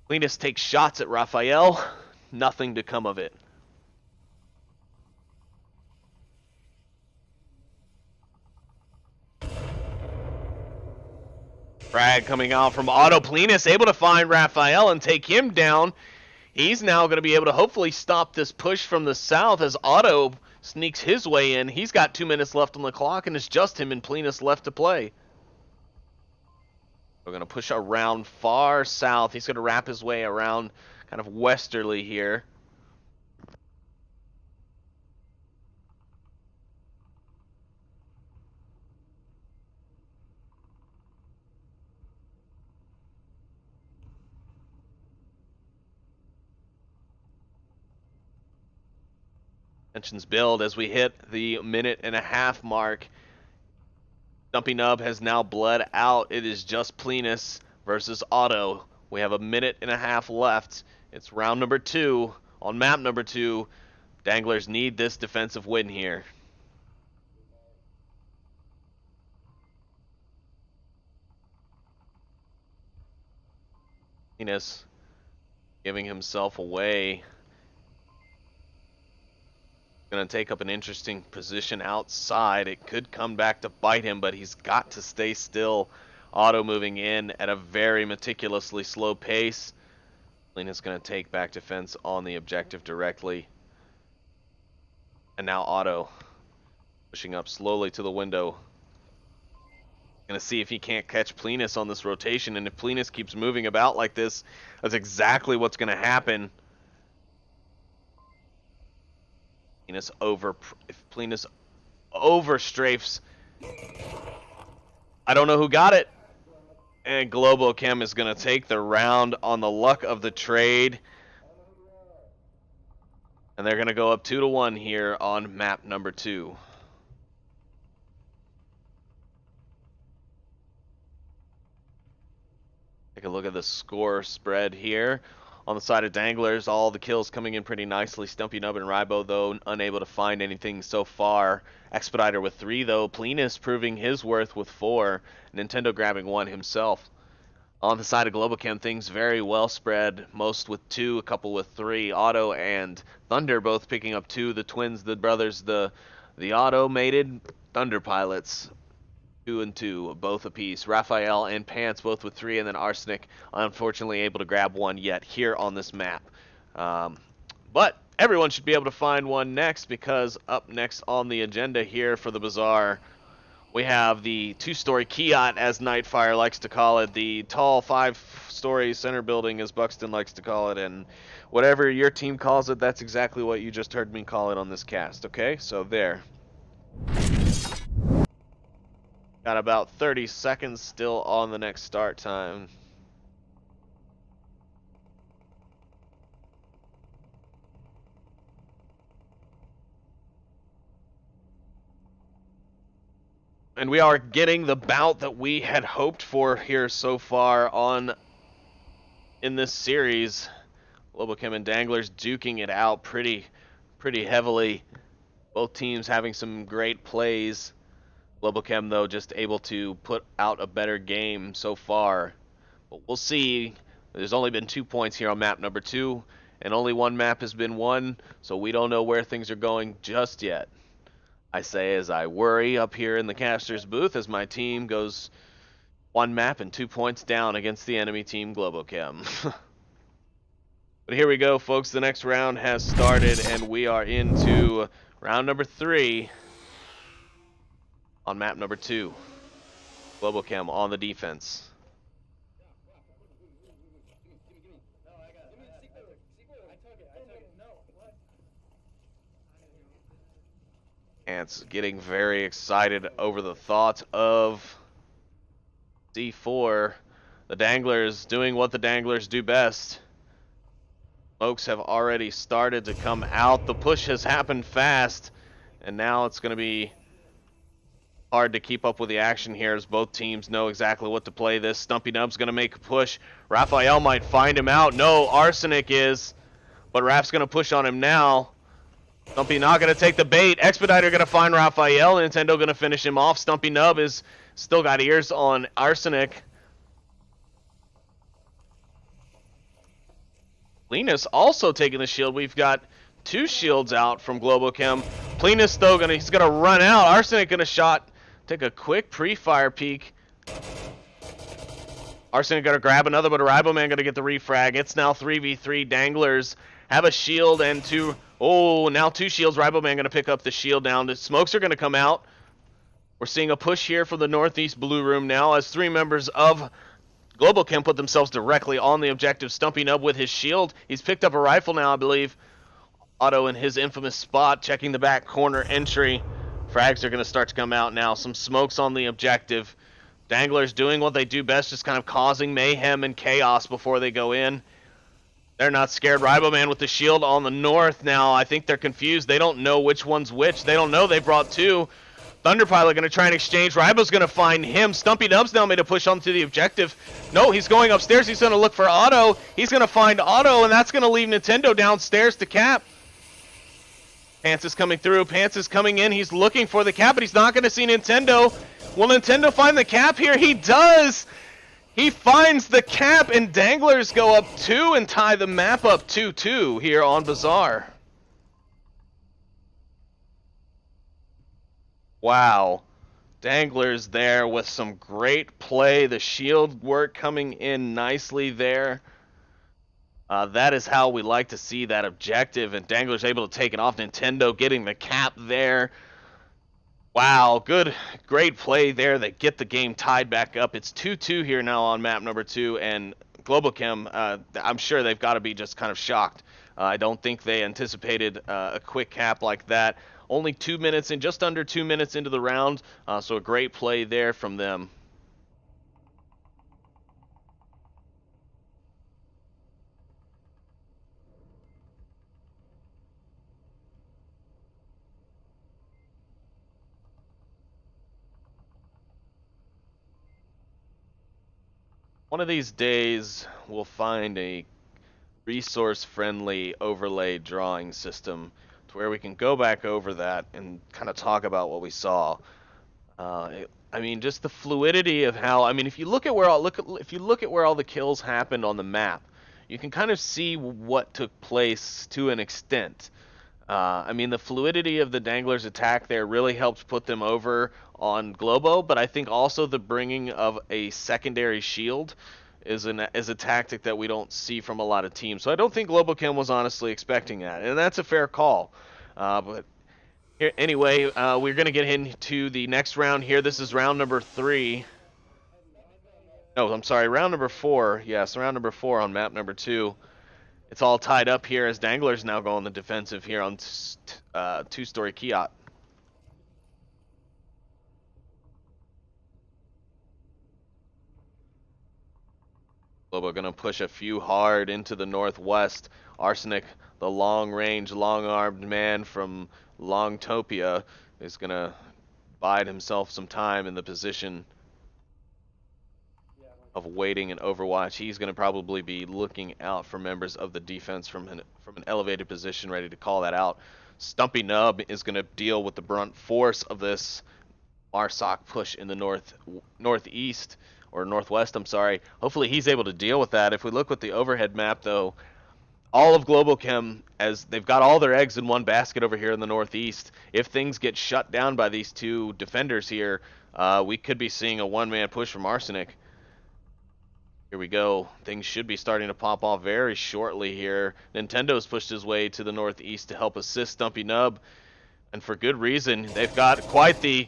Plenus takes shots at Raphael. Nothing to come of it. Frag coming out from Otto. Plenus able to find Raphael and take him down. He's now going to be able to hopefully stop this push from the south as Otto sneaks his way in. He's got 2 minutes left on the clock, and it's just him and Plenus left to play. We're going to push around far south. He's going to wrap his way around kind of westerly here. Tensions build as we hit the minute-and-a-half mark. Stumpy Nub has now bled out. It is just Plenus versus Otto. We have a minute-and-a-half left. It's round number 2 on map number 2. Danglers need this defensive win here. Plenus giving himself away. Going to take up an interesting position outside. It could come back to bite him, but he's got to stay still. Otto moving in at a very meticulously slow pace. Lena's going to take back defense on the objective directly. And now Otto pushing up slowly to the window. Going to see if he can't catch Plenus on this rotation, and if Plenus keeps moving about like this, that's exactly what's going to happen. If Plenus overstrafes, I don't know who got it. And Globochem is going to take the round on the luck of the trade. And they're going to go up 2-1 here on map number 2. Take a look at the score spread here. On the side of Danglers, all the kills coming in pretty nicely. Stumpy Nub and Ribo, though, unable to find anything so far. Expediter with 3, though. Plenus proving his worth with 4. Nintendo grabbing 1 himself. On the side of Globochem, things very well spread. Most with 2, a couple with 3. Otto and Thunder both picking up 2. The twins, the brothers, the Otto-mated Thunder pilots. 2 and 2, both apiece. Raphael and Pants both with 3, and then Arsenic unfortunately able to grab 1 yet here on this map. But everyone should be able to find one next, because up next on the agenda here for the Bazaar, We have the 2-story Kiat, as Nightfire likes to call it, the tall 5-story center building, as Buxton likes to call it, and whatever your team calls it, that's exactly what you just heard me call it on this cast, okay? So there. Got about 30 seconds still on the next start time. And we are getting the bout that we had hoped for here so far in this series. Globochem and Danglers duking it out pretty heavily. Both teams having some great plays. Globochem, though, just able to put out a better game so far. But we'll see. There's only been 2 points here on map number 2, and only one map has been won, so we don't know where things are going just yet. I say as I worry up here in the caster's booth as my team goes 1 map and 2 points down against the enemy team, Globochem. But here we go, folks. The next round has started, and we are into round number 3 on map number 2. Globochem on the defense. Ants getting very excited over the thought of C4. The Danglers doing what the Danglers do best. Smokes have already started to come out. The push has happened fast, and now it's going to be hard to keep up with the action here as both teams know exactly what to play this. Stumpy Nub's going to make a push. Raphael might find him out. No, Arsenic is, but Rap's going to push on him now. Stumpy not going to take the bait. Expediter going to find Raphael. Nintendo going to finish him off. Stumpy Nub is still got ears on Arsenic. Linus also taking the shield. We've got 2 shields out from Globochem. Plenus, though, he's going to run out. Arsenic going to take a quick pre-fire peek. Arsenic going to grab another, but Riboman going to get the refrag. It's now 3v3. Danglers have a shield and 2... Oh, now 2 shields. Riboman going to pick up the shield down. The smokes are going to come out. We're seeing a push here from the northeast blue room now as 3 members of Globochem put themselves directly on the objective. Stumpy Nub with his shield. He's picked up a rifle now, I believe. Otto in his infamous spot, checking the back corner entry. Frags are going to start to come out now. Some smokes on the objective. Danglers doing what they do best, just kind of causing mayhem and chaos before they go in. They're not scared. Riboman with the shield on the north now. I think they're confused. They don't know which one's which. They don't know they brought 2. Thunderpilot going to try and exchange. Ribo's going to find him. Stumpy Nub's now made a push onto the objective. No, he's going upstairs. He's going to look for Otto. He's going to find Otto, and that's going to leave Nintendo downstairs to cap. Pants is coming through. Pants is coming in. He's looking for the cap, but he's not going to see Nintendo. Will Nintendo find the cap here? He does! He finds the cap, and Danglers go up 2 and tie the map up 2-2 here on Bazaar. Wow. Danglers there with some great play. The shield work coming in nicely there. That is how we like to see that objective, and Danglers able to take it off. Nintendo getting the cap there. Wow, great play there that get the game tied back up. It's 2-2 here now on map number 2, and Globochem, I'm sure they've got to be just kind of shocked. I don't think they anticipated a quick cap like that. Only 2 minutes in, just under 2 minutes into the round, so a great play there from them. One of these days, we'll find a resource-friendly overlay drawing system to where we can go back over that and kind of talk about what we saw. I mean, just the fluidity of how. I mean, if you look at where all the kills happened on the map, you can kind of see what took place to an extent. I mean, the fluidity of the Danglers' attack there really helped put them over on Globo, but I think also the bringing of a secondary shield is a tactic that we don't see from a lot of teams. So I don't think Globochem was honestly expecting that, and that's a fair call. But Here, anyway, we're going to get into the next round here. This is round number 3. No, I'm sorry, round number 4. Yes, round number 4 on map number 2. It's all tied up here as Danglers now go on the defensive here on two-story Kiat. Globo going to push a few hard into the northwest. Arsenic, the long-range, long-armed man from Longtopia, is going to bide himself some time in the position of waiting in Overwatch. He's going to probably be looking out for members of the defense from an elevated position, ready to call that out. Stumpy Nub is going to deal with the brunt force of this Marsoc push in the northeast, or northwest, I'm sorry. Hopefully he's able to deal with that. If we look at the overhead map, though, all of Globochem, as they've got all their eggs in one basket over here in the northeast. If things get shut down by these two defenders here, we could be seeing a one-man push from Arsenic. Here we go. Things should be starting to pop off very shortly here. Nintendo's pushed his way to the northeast to help assist Stumpy Nub, and for good reason. They've got quite the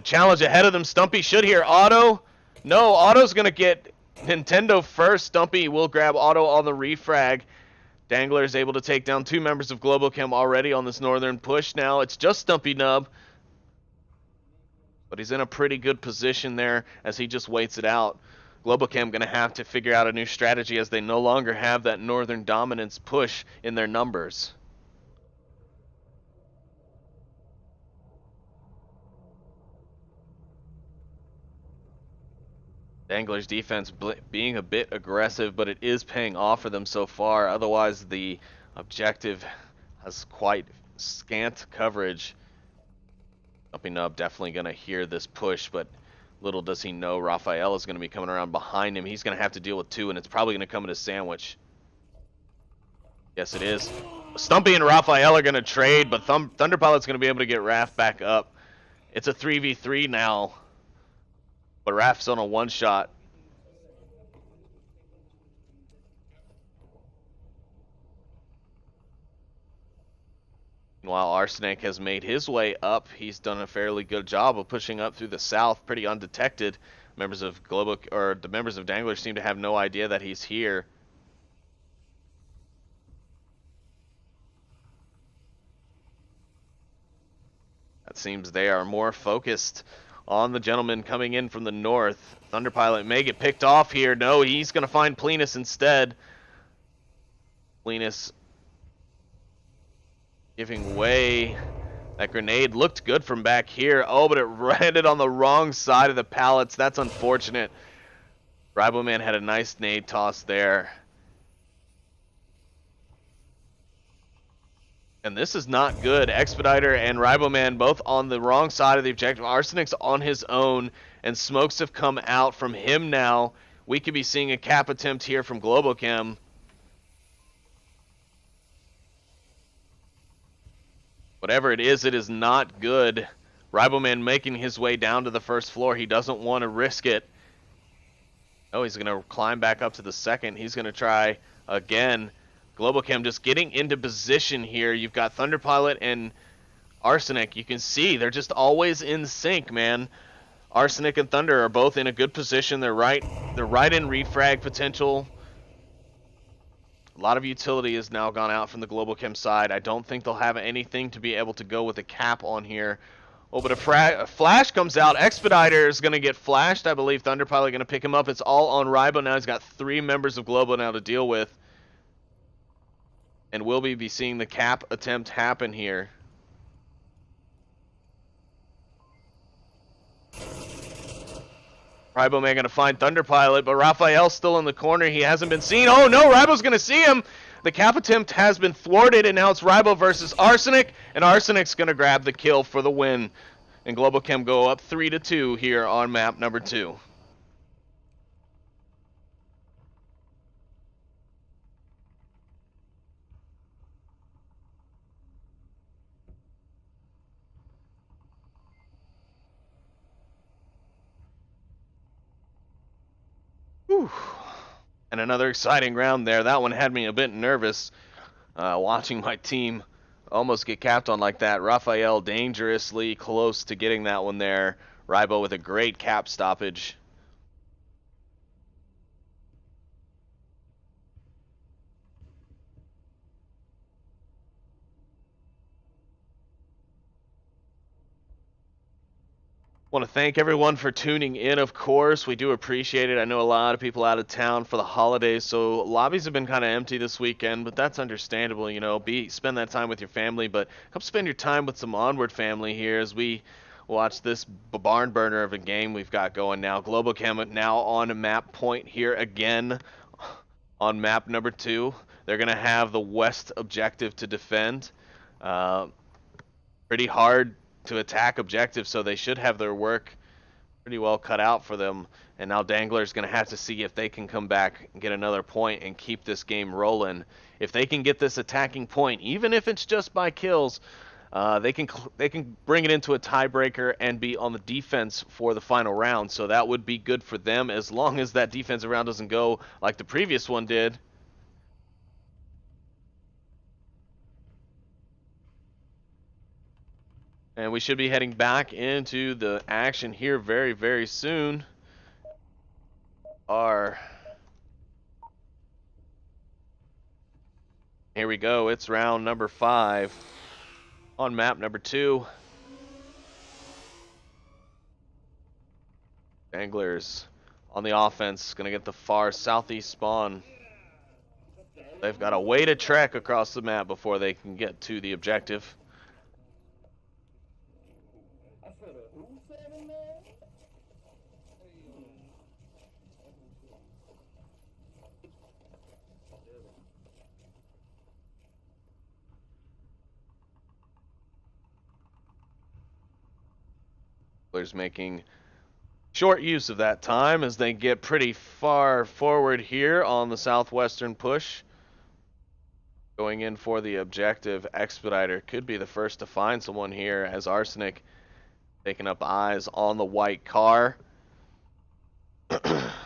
challenge ahead of them. Stumpy should hear Auto. No, Auto's gonna get Nintendo first. Stumpy will grab Auto on the refrag. Dangler is able to take down 2 members of Globochem already on this northern push. Now it's just Stumpy Nub, but he's in a pretty good position there as he just waits it out. Globochem going to have to figure out a new strategy as they no longer have that northern dominance push in their numbers. Dangler's defense being a bit aggressive, but it is paying off for them so far. Otherwise, the objective has quite scant coverage. Stumpy Nub definitely going to hear this push, but little does he know Raphael is going to be coming around behind him. He's going to have to deal with 2, and it's probably going to come in a sandwich. Yes, it is. Stumpy and Raphael are going to trade, but Thunderpilot's going to be able to get Raph back up. It's a 3v3 now, but Raph's on a one-shot. While Arsenic has made his way up, he's done a fairly good job of pushing up through the south, pretty undetected. Members of the members of Danglers seem to have no idea that he's here. It seems they are more focused on the gentleman coming in from the north. Thunderpilot may get picked off here. No, he's going to find Plenus instead. Plenus giving way. That grenade looked good from back here. Oh, but it landed on the wrong side of the pallets. That's unfortunate. Riboman had a nice nade toss there. And this is not good. Expediter and Riboman both on the wrong side of the objective. Arsenic's on his own, and smokes have come out from him now. We could be seeing a cap attempt here from Globochem. Whatever it is not good. Riboman making his way down to the first floor. He doesn't want to risk it. Oh, he's going to climb back up to the second. He's going to try again. Globochem just getting into position here. You've got Thunderpilot and Arsenic. You can see they're just always in sync, man. Arsenic and Thunder are both in a good position. They're right in refrag potential. A lot of utility has now gone out from the Globochem side. I don't think they'll have anything to be able to go with a cap on here. Oh, but a flash comes out. Expediter is going to get flashed. I believe Thunderpilot going to pick him up. It's all on Ribo now. He's got 3 members of Globo now to deal with. And we'll be seeing the cap attempt happen here. Riboman going to find Thunderpilot, but Raphael's still in the corner. He hasn't been seen. Oh no, Ribo's going to see him. The cap attempt has been thwarted, and now it's Ribo versus Arsenic, and Arsenic's going to grab the kill for the win. And Globochem go up 3-2 here on map number 2. Whew. And another exciting round there. That one had me a bit nervous, watching my team almost get capped on like that. Raphael dangerously close to getting that one there. Rybo with a great cap stoppage. Want to thank everyone for tuning in, of course. We do appreciate it. I know a lot of people out of town for the holidays, so lobbies have been kind of empty this weekend, but that's understandable, you know. Spend that time with your family, but come spend your time with some Onward family here as we watch this barn burner of a game we've got going now. Globochem now on a map point here again on map number 2. They're going to have the west objective to defend. Pretty hard to attack objectives, so they should have their work pretty well cut out for them. And now Danglers going to have to see if they can come back and get another point and keep this game rolling. If they can get this attacking point, even if it's just by kills, they can bring it into a tiebreaker and be on the defense for the final round. So that would be good for them as long as that defensive round doesn't go like the previous one did. And we should be heading back into the action here very, very soon. Here we go. It's round number 5 on map number 2. Danglers on the offense, gonna get the far southeast spawn. They've got a way to trek across the map before they can get to the objective. Danglers making short use of that time as they get pretty far forward here on the southwestern push. Going in for the objective. Expediter could be the first to find someone here as Arsenic taking up eyes on the white car. Expediter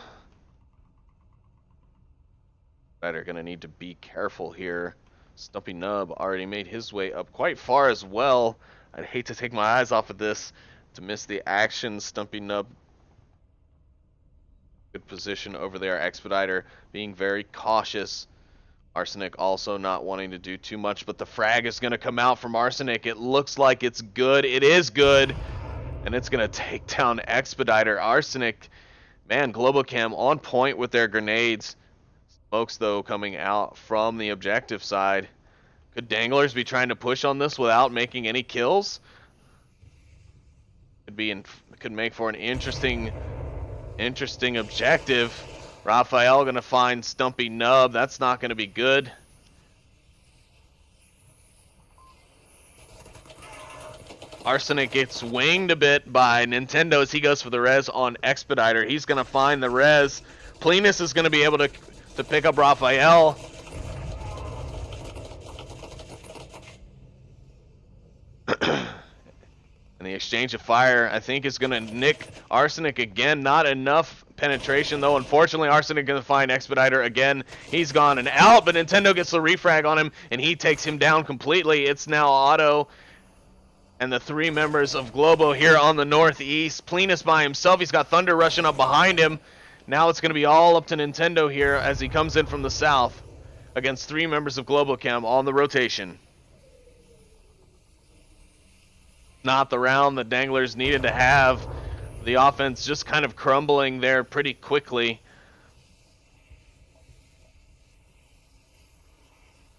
gonna need to be careful here. Stumpy Nub already made his way up quite far as well. I'd hate to take my eyes off of this to miss the action. Stumpy Nub, good position over there. Expediter being very cautious. Arsenic also not wanting to do too much, but the frag is going to come out from Arsenic. It looks like it's good. It is good. And it's going to take down Expediter. Arsenic, man, Globochem on point with their grenades. Smokes, though, coming out from the objective side. Could Danglers be trying to push on this without making any kills? Could make for an interesting objective. Raphael gonna find Stumpy Nub. That's not gonna be good. Arsenic gets winged a bit by Nintendo as he goes for the res on Expediter. He's gonna find the res. Plenus is gonna be able to pick up Raphael. And the exchange of fire, I think, is going to nick Arsenic again. Not enough penetration, though. Unfortunately, Arsenic going to find Expediter again. He's gone and out, but Nintendo gets the refrag on him, and he takes him down completely. It's now Otto and the 3 members of Globo here on the northeast. Plenus by himself. He's got Thunder rushing up behind him. Now it's going to be all up to Nintendo here as he comes in from the south against 3 members of Globochem on the rotation. Not the round the Danglers needed to have. The offense just kind of crumbling there pretty quickly.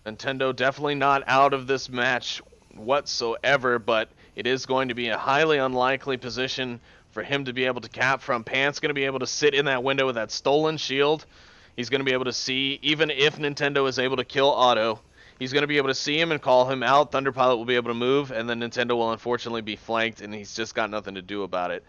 Nintendo definitely not out of this match whatsoever, but it is going to be a highly unlikely position for him to be able to cap from. Pant's going to be able to sit in that window with that stolen shield. He's going to be able to see, even if Nintendo is able to kill Otto, he's going to be able to see him and call him out. Thunderpilot will be able to move, and then Nintendo will unfortunately be flanked, and he's just got nothing to do about it.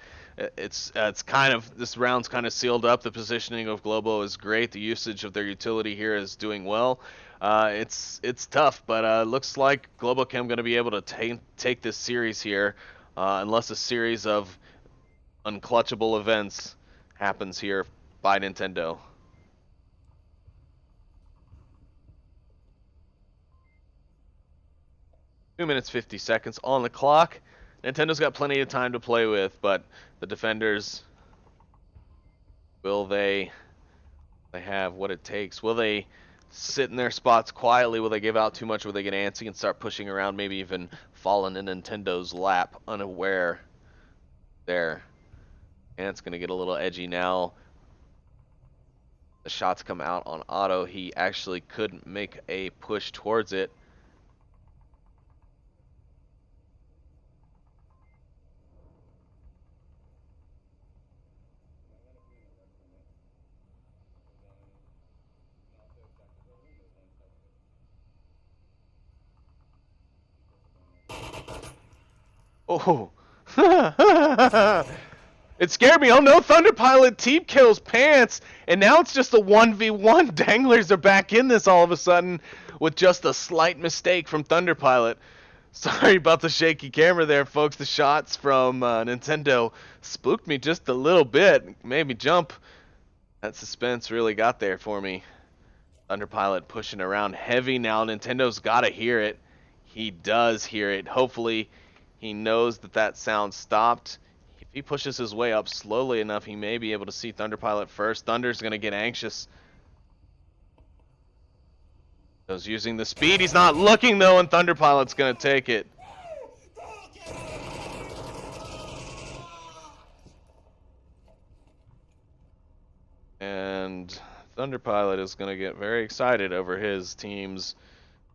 It's kind of, this round's kind of sealed up. The positioning of Globo is great. The usage of their utility here is doing well. It's tough, but looks like Globochem going to be able to take this series here, unless a series of unclutchable events happens here by Nintendo. 2 minutes 50 seconds on the clock. Nintendo's got plenty of time to play with, but the defenders, will they have what it takes? Will they sit in their spots quietly? Will they give out too much? Will they get antsy and start pushing around, maybe even fall into Nintendo's lap unaware there? And it's going to get a little edgy now. The shots come out on auto. He actually couldn't make a push towards it. Oh. It scared me. Oh no, Thunderpilot team kills Pants, and now it's just a 1v1. Danglers are back in this all of a sudden with just a slight mistake from Thunderpilot. Sorry about the shaky camera there, folks. The shots from Nintendo spooked me just a little bit. Made me jump. That suspense really got there for me. Thunderpilot pushing around heavy now. Nintendo's got to hear it. He does hear it. Hopefully he knows that that sound stopped. If he pushes his way up slowly enough, he may be able to see Thunderpilot first. Thunder's going to get anxious. He's using the speed. He's not looking, though, and Thunderpilot's going to take it. And Thunderpilot is going to get very excited over his team's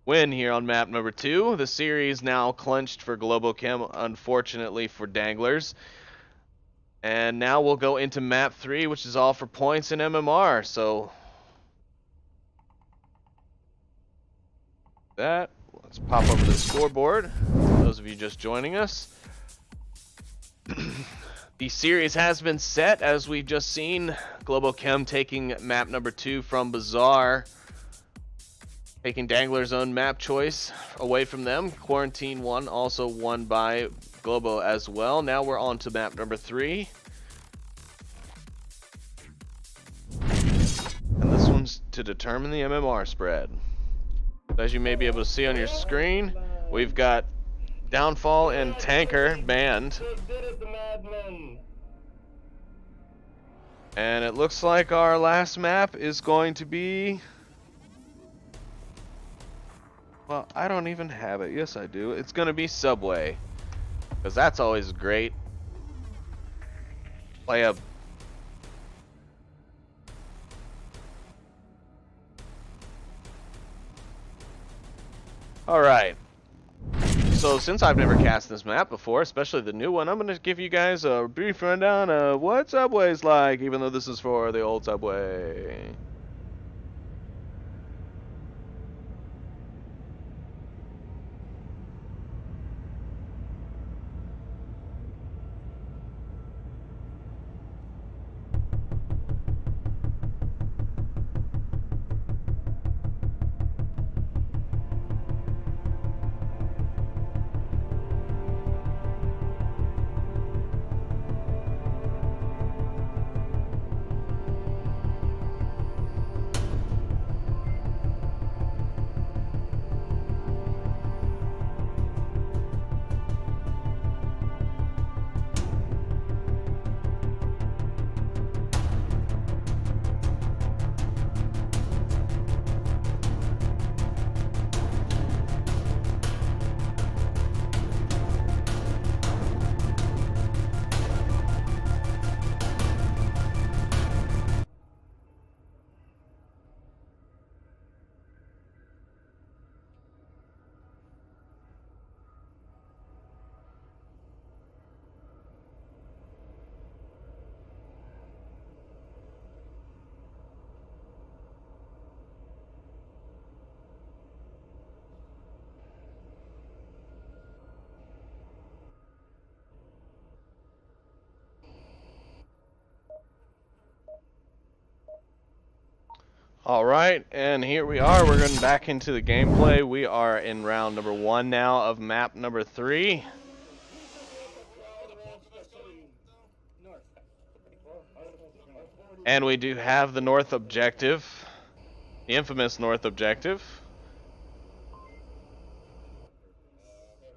win here on map number 2. The series now clinched for Globochem, unfortunately for Danglers. And now we'll go into map 3, which is all for points and MMR. So let's pop over the scoreboard. For those of you just joining us, the series has been set, as we've just seen. Globochem taking map number 2 from Bazaar, taking Dangler's own map choice away from them. Quarantine 1 also won by Globo as well. Now we're on to map number 3. And this one's to determine the MMR spread. As you may be able to see on your screen, we've got Downfall and Tanker banned. And it looks like our last map is going to be... Well, I don't even have it. Yes, I do. It's going to be Subway, because that's always great. Play a... Alright. So, since I've never cast this map before, especially the new one, I'm going to give you guys a brief rundown of what Subway's like, even though this is for the old Subway. Alright, and here we are. We're going back into the gameplay. We are in round number 1 now of map number 3. And we do have the north objective. The infamous north objective.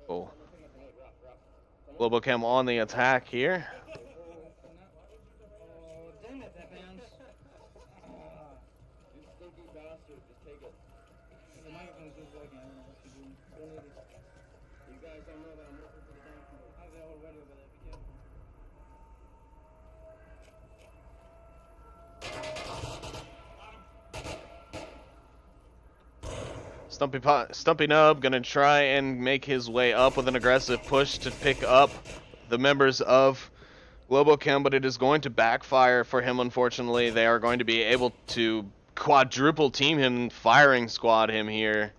Oh. Globochem on the attack here. Damn it, that bounce. You stinky bastard, just take it. The microphone's just working, I don't know what you're doing. Don't need it. You guys don't know that I'm working for the Danglers. How's that already over there? Be careful. Stumpy Nub gonna try and make his way up with an aggressive push to pick up the members of Globochem, but it is going to backfire for him, unfortunately. They are going to be able to quadruple team him, firing squad him here.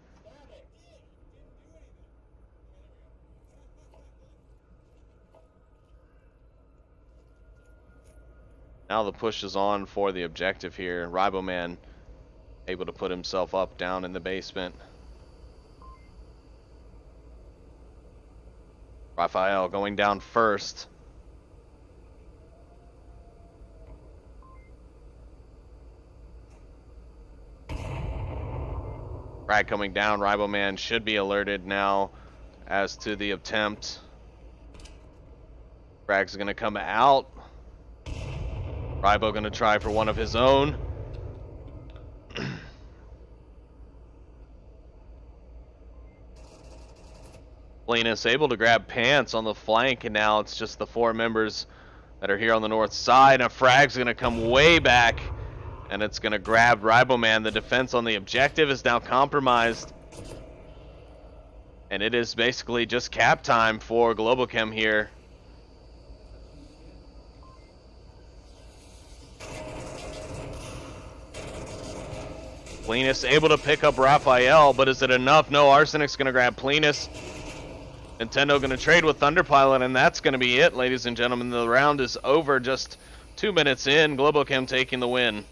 Now the push is on for the objective here. Riboman able to put himself up down in the basement. Raphael going down first. Frag coming down. Riboman should be alerted now as to the attempt. Frag's gonna come out. Ribo gonna try for one of his own. Linus able to grab Pants on the flank, and now it's just the four members that are here on the north side. A frag's gonna come way back, and it's gonna grab Riboman. The defense on the objective is now compromised, and it is basically just cap time for Globochem here. Plenus able to pick up Raphael, but is it enough? No, Arsenic's gonna grab Plenus. Nintendo gonna trade with Thunderpilot, and that's gonna be it, ladies and gentlemen. The round is over, just 2 minutes in. Globochem taking the win.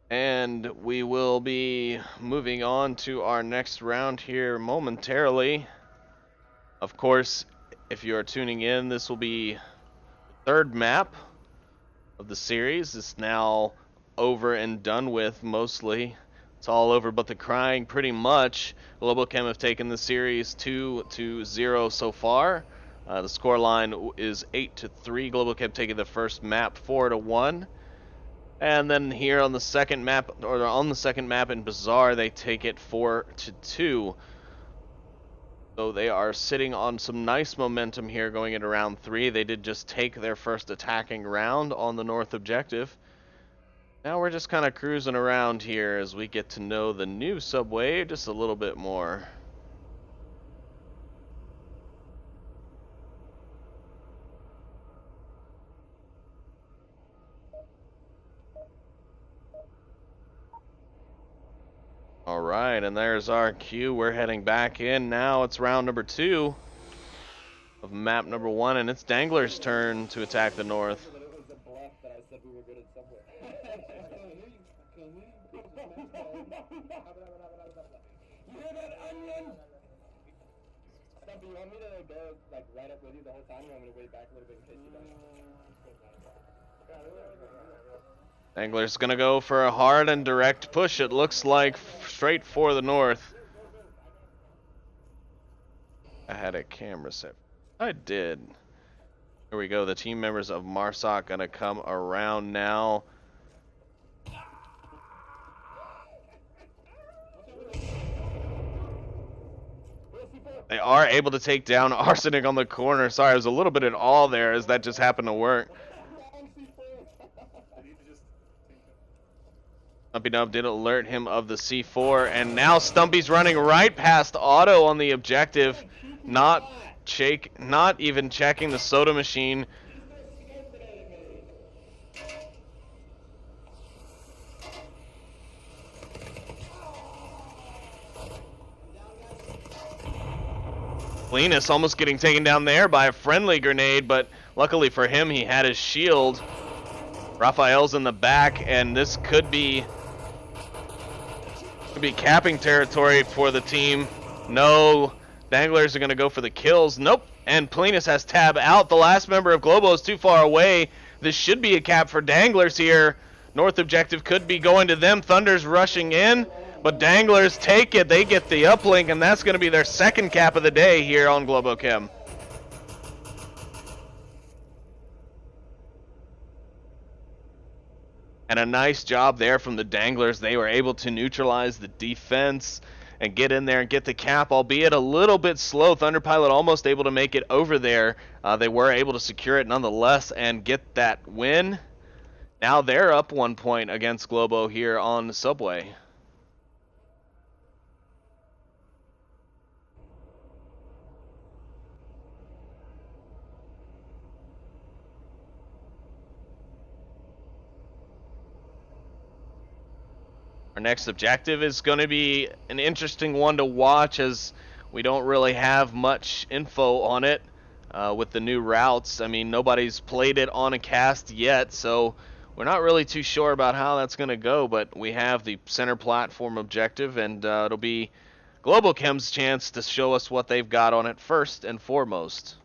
And we will be moving on to our next round here momentarily. Of course, if you are tuning in, this will be the third map of the series. It's now over and done with, mostly. It's all over but the crying, pretty much. Globochem have taken the series 2-0 so far. The scoreline is 8-3. Globochem taking the first map 4-1. And then here on the second map, in Bazaar, they take it 4-2. So they are sitting on some nice momentum here going into round 3. They did just take their first attacking round on the north objective. Now we're just kind of cruising around here as we get to know the new subway just a little bit more. Alright, and there's our cue. We're heading back in now. It's round number 2 of map number 1, and it's Danglers' turn to attack the north. It was a bluff that I said we were good at Subway. You hear that onion? Stumpy, you want me to go like right up with you the whole time? You want me to wait back a little bit in case you don't? Danglers gonna go for a hard and direct push, it looks like, straight for the north. I had a camera set. I did. Here we go, the team members of Marsoc gonna come around now. They are able to take down Arsenic on the corner. Sorry, I was a little bit in awe there as that just happened to work. Stumpy Dub did alert him of the C4, and now Stumpy's running right past Otto on the objective, not even checking the soda machine. Linus almost getting taken down there by a friendly grenade, but luckily for him, he had his shield. Raphael's in the back, and this could be capping territory for the team. No, Danglers are going to go for the kills. Nope, and Plinus has tab out. The last member of Globo is too far away. This should be a cap for Danglers here. North objective could be going to them. Thunder's rushing in, but Danglers take it. They get the uplink, and that's going to be their second cap of the day here on Globochem. And a nice job there from the Danglers. They were able to neutralize the defense and get in there and get the cap, albeit a little bit slow. Thunderpilot almost able to make it over there. They were able to secure it nonetheless and get that win. Now they're up 1 point against Globo here on the Subway. Our next objective is going to be an interesting one to watch, as we don't really have much info on it with the new routes. I mean, nobody's played it on a cast yet, so we're not really too sure about how that's going to go, but we have the center platform objective, and it'll be Globochem's chance to show us what they've got on it first and foremost.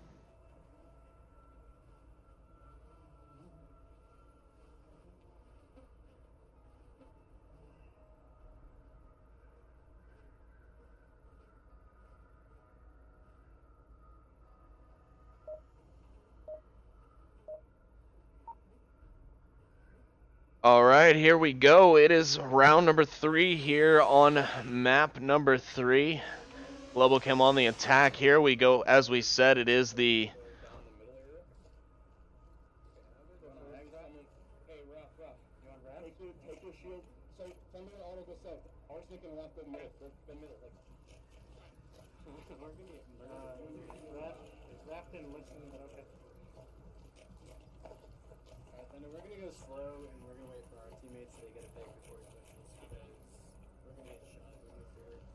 Alright, here we go. It is round number 3 here on map number 3. Globochem on the attack. Here we go. As we said, it is the... Hey, Ruff, you want Ruff? Take your shield. So, somebody auto go south. Arsenic and Ruff go middle. Go middle. Ruff didn't listen, but okay. Alright, then we're gonna go slow, and we're gonna wait for our teammates to get a pick before we push this, because we're gonna get shot. We're gonna fear it.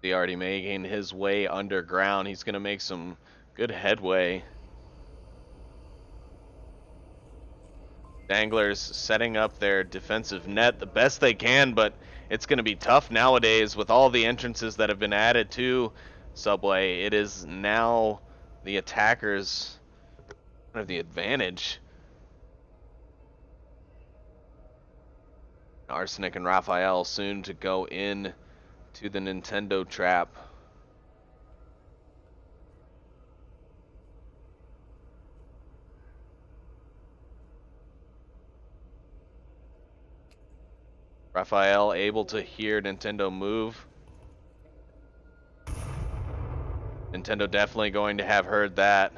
He already making his way underground. He's going to make some good headway. Danglers setting up their defensive net the best they can, but it's going to be tough nowadays with all the entrances that have been added to Subway. It is now the attackers have the advantage. Arsenic and Raphael soon to go in to the Nintendo trap. Raphael able to hear Nintendo move. Nintendo definitely going to have heard that.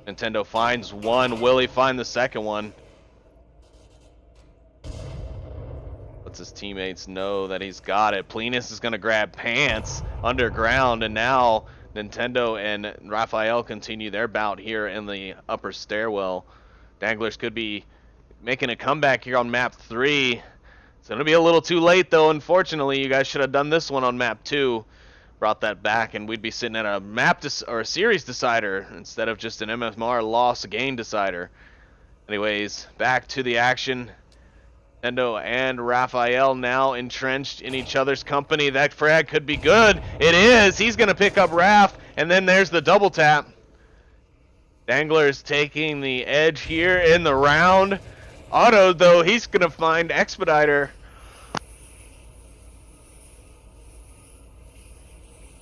Nintendo finds one. Will he find the second one? Lets his teammates know that he's got it. Plinus is going to grab Pants underground, and now Nintendo and Raphael continue their bout here in the upper stairwell. Danglers could be making a comeback here on map 3. It's going to be a little too late, though. Unfortunately, you guys should have done this one on map 2. Brought that back, and we'd be sitting at a map or a series decider instead of just an MMR loss gain decider. Anyways, back to the action. Nintendo and Raphael now entrenched in each other's company. That frag could be good. It is. He's going to pick up Raph, and then there's the double tap. Danglers taking the edge here in the round. Otto, though, he's going to find Expediter.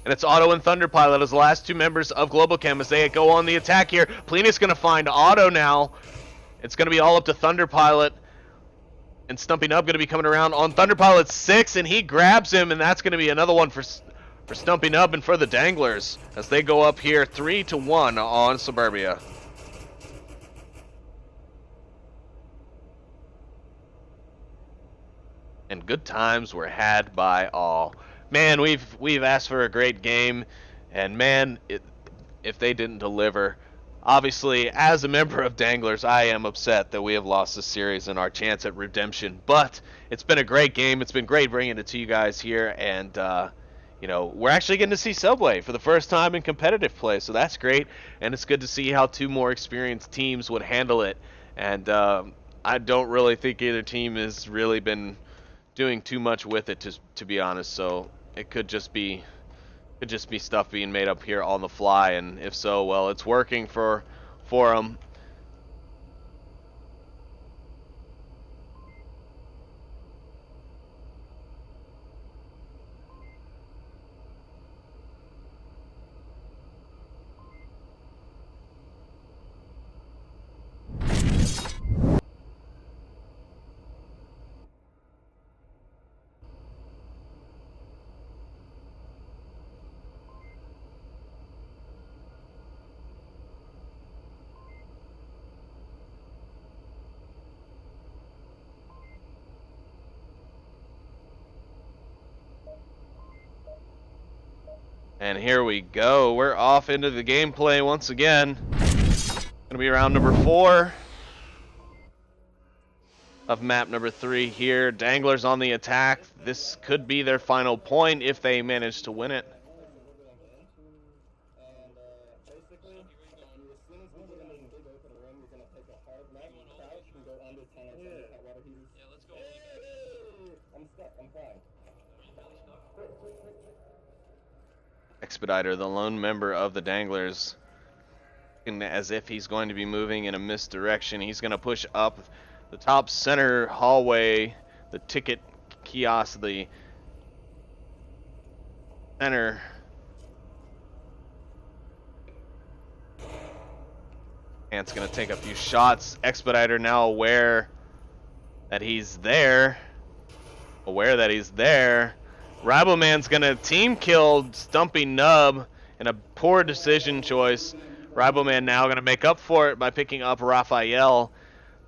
And it's Otto and Thunder Pilot as the last two members of Globochem as they go on the attack here. Plenus going to find Otto now. It's going to be all up to Thunder Pilot. And Stumpy Nub going to be coming around on Thunder Pilot 6, and he grabs him, and that's going to be another one for Stumpy Nub and for the Danglers as they go up here 3-1 on Suburbia. And good times were had by all. Man, we've asked for a great game, and man, if they didn't deliver. Obviously, as a member of Danglers, I am upset that we have lost this series and our chance at redemption. But it's been a great game. It's been great bringing it to you guys here, and you know, we're actually getting to see Subway for the first time in competitive play, so that's great. And it's good to see how two more experienced teams would handle it. And I don't really think either team has really been doing too much with it, to be honest. So it could just be stuff being made up here on the fly, and if so, well, it's working for them. And here we go. We're off into the gameplay once again. Gonna be round number 4 of map number 3 here. Danglers on the attack. This could be their final point if they manage to win it. Basically, as soon as we get in the big open ring, we're gonna take a hard left, crouch, and go under tanks and hot water heaters. Yeah, let's go. I'm stuck. I'm fine. Expediter, the lone member of the Danglers, as if he's going to be moving in a misdirection. He's going to push up the top center hallway, the ticket kiosk, the center. And it's going to take a few shots. Expediter now aware that he's there. Riboman's gonna team kill Stumpy Nub in a poor decision choice. Riboman now gonna make up for it by picking up Raphael,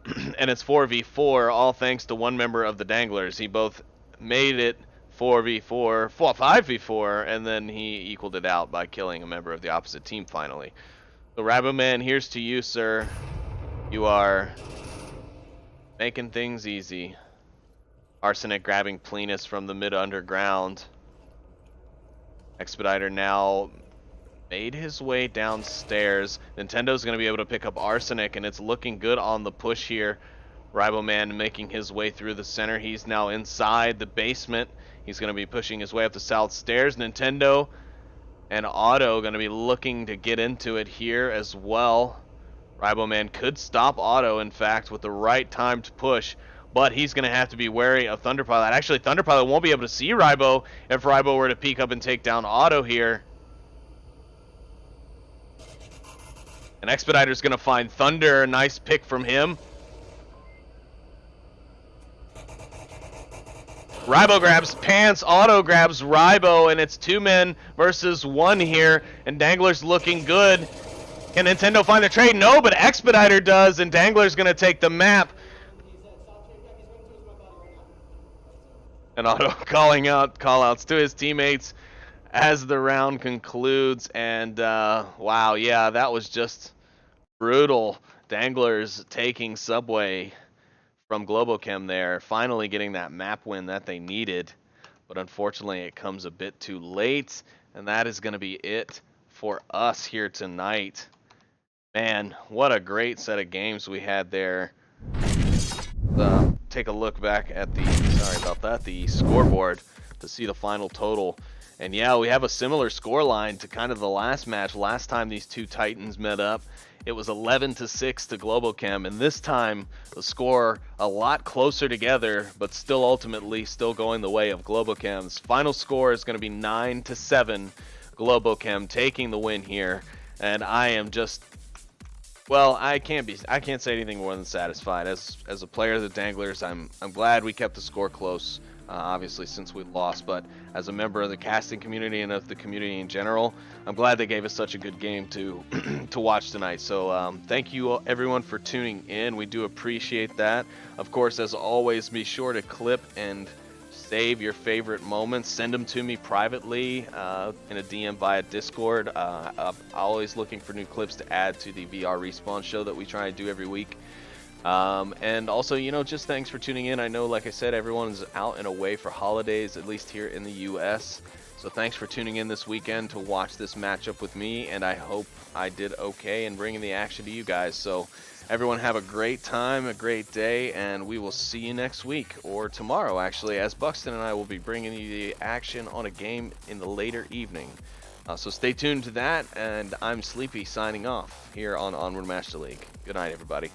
and it's 4v4, all thanks to one member of the Danglers. He both made it 5v4, and then he equaled it out by killing a member of the opposite team finally. So Riboman, here's to you, sir. You are making things easy. Arsenic grabbing Plenus from the mid-underground. Expediter now made his way downstairs. Nintendo's going to be able to pick up Arsenic, and it's looking good on the push here. Riboman making his way through the center. He's now inside the basement. He's going to be pushing his way up the south stairs. Nintendo and Otto going to be looking to get into it here as well. Riboman could stop Otto, in fact, with the right time to push. But he's going to have to be wary of Thunder Pilot. Actually, Thunder Pilot won't be able to see Ribo if Ribo were to peek up and take down Otto here. And Expediter's going to find Thunder. A nice pick from him. Ribo grabs Pants. Otto grabs Ribo. And it's 2 men versus 1 here. And Dangler's looking good. Can Nintendo find the trade? No, but Expediter does. And Dangler's going to take the map. And Otto calling out call-outs to his teammates as the round concludes. And wow, yeah, that was just brutal. Danglers taking Subway from Globochem there, finally getting that map win that they needed. But unfortunately, it comes a bit too late. And that is going to be it for us here tonight. Man, what a great set of games we had there. Take a look back at the scoreboard to see the final total. And yeah, we have a similar score line to kind of the last match. Last time these two Titans met up, it was 11-6 to Globochem, and this time the score a lot closer together, but still ultimately still going the way of Globochem's. Final score is going to be 9-7 Globochem taking the win here, and I am just, well, I can't say anything more than satisfied. As a player of the Danglers, I'm glad we kept the score close. Obviously, since we lost, but as a member of the casting community and of the community in general, I'm glad they gave us such a good game to to watch tonight. So thank you everyone for tuning in. We do appreciate that. Of course, as always, be sure to clip and save your favorite moments. Send them to me privately in a DM via Discord. I'm always looking for new clips to add to the VR Respawn show that we try to do every week. And also, just thanks for tuning in. I know, like I said, everyone's out and away for holidays, at least here in the U.S. So thanks for tuning in this weekend to watch this matchup with me, and I hope I did okay in bringing the action to you guys. So everyone have a great time, a great day, and we will see you next week, or tomorrow, actually, as Buxton and I will be bringing you the action on a game in the later evening. So stay tuned to that, and I'm Sleepy signing off here on Onward Master League. Good night, everybody.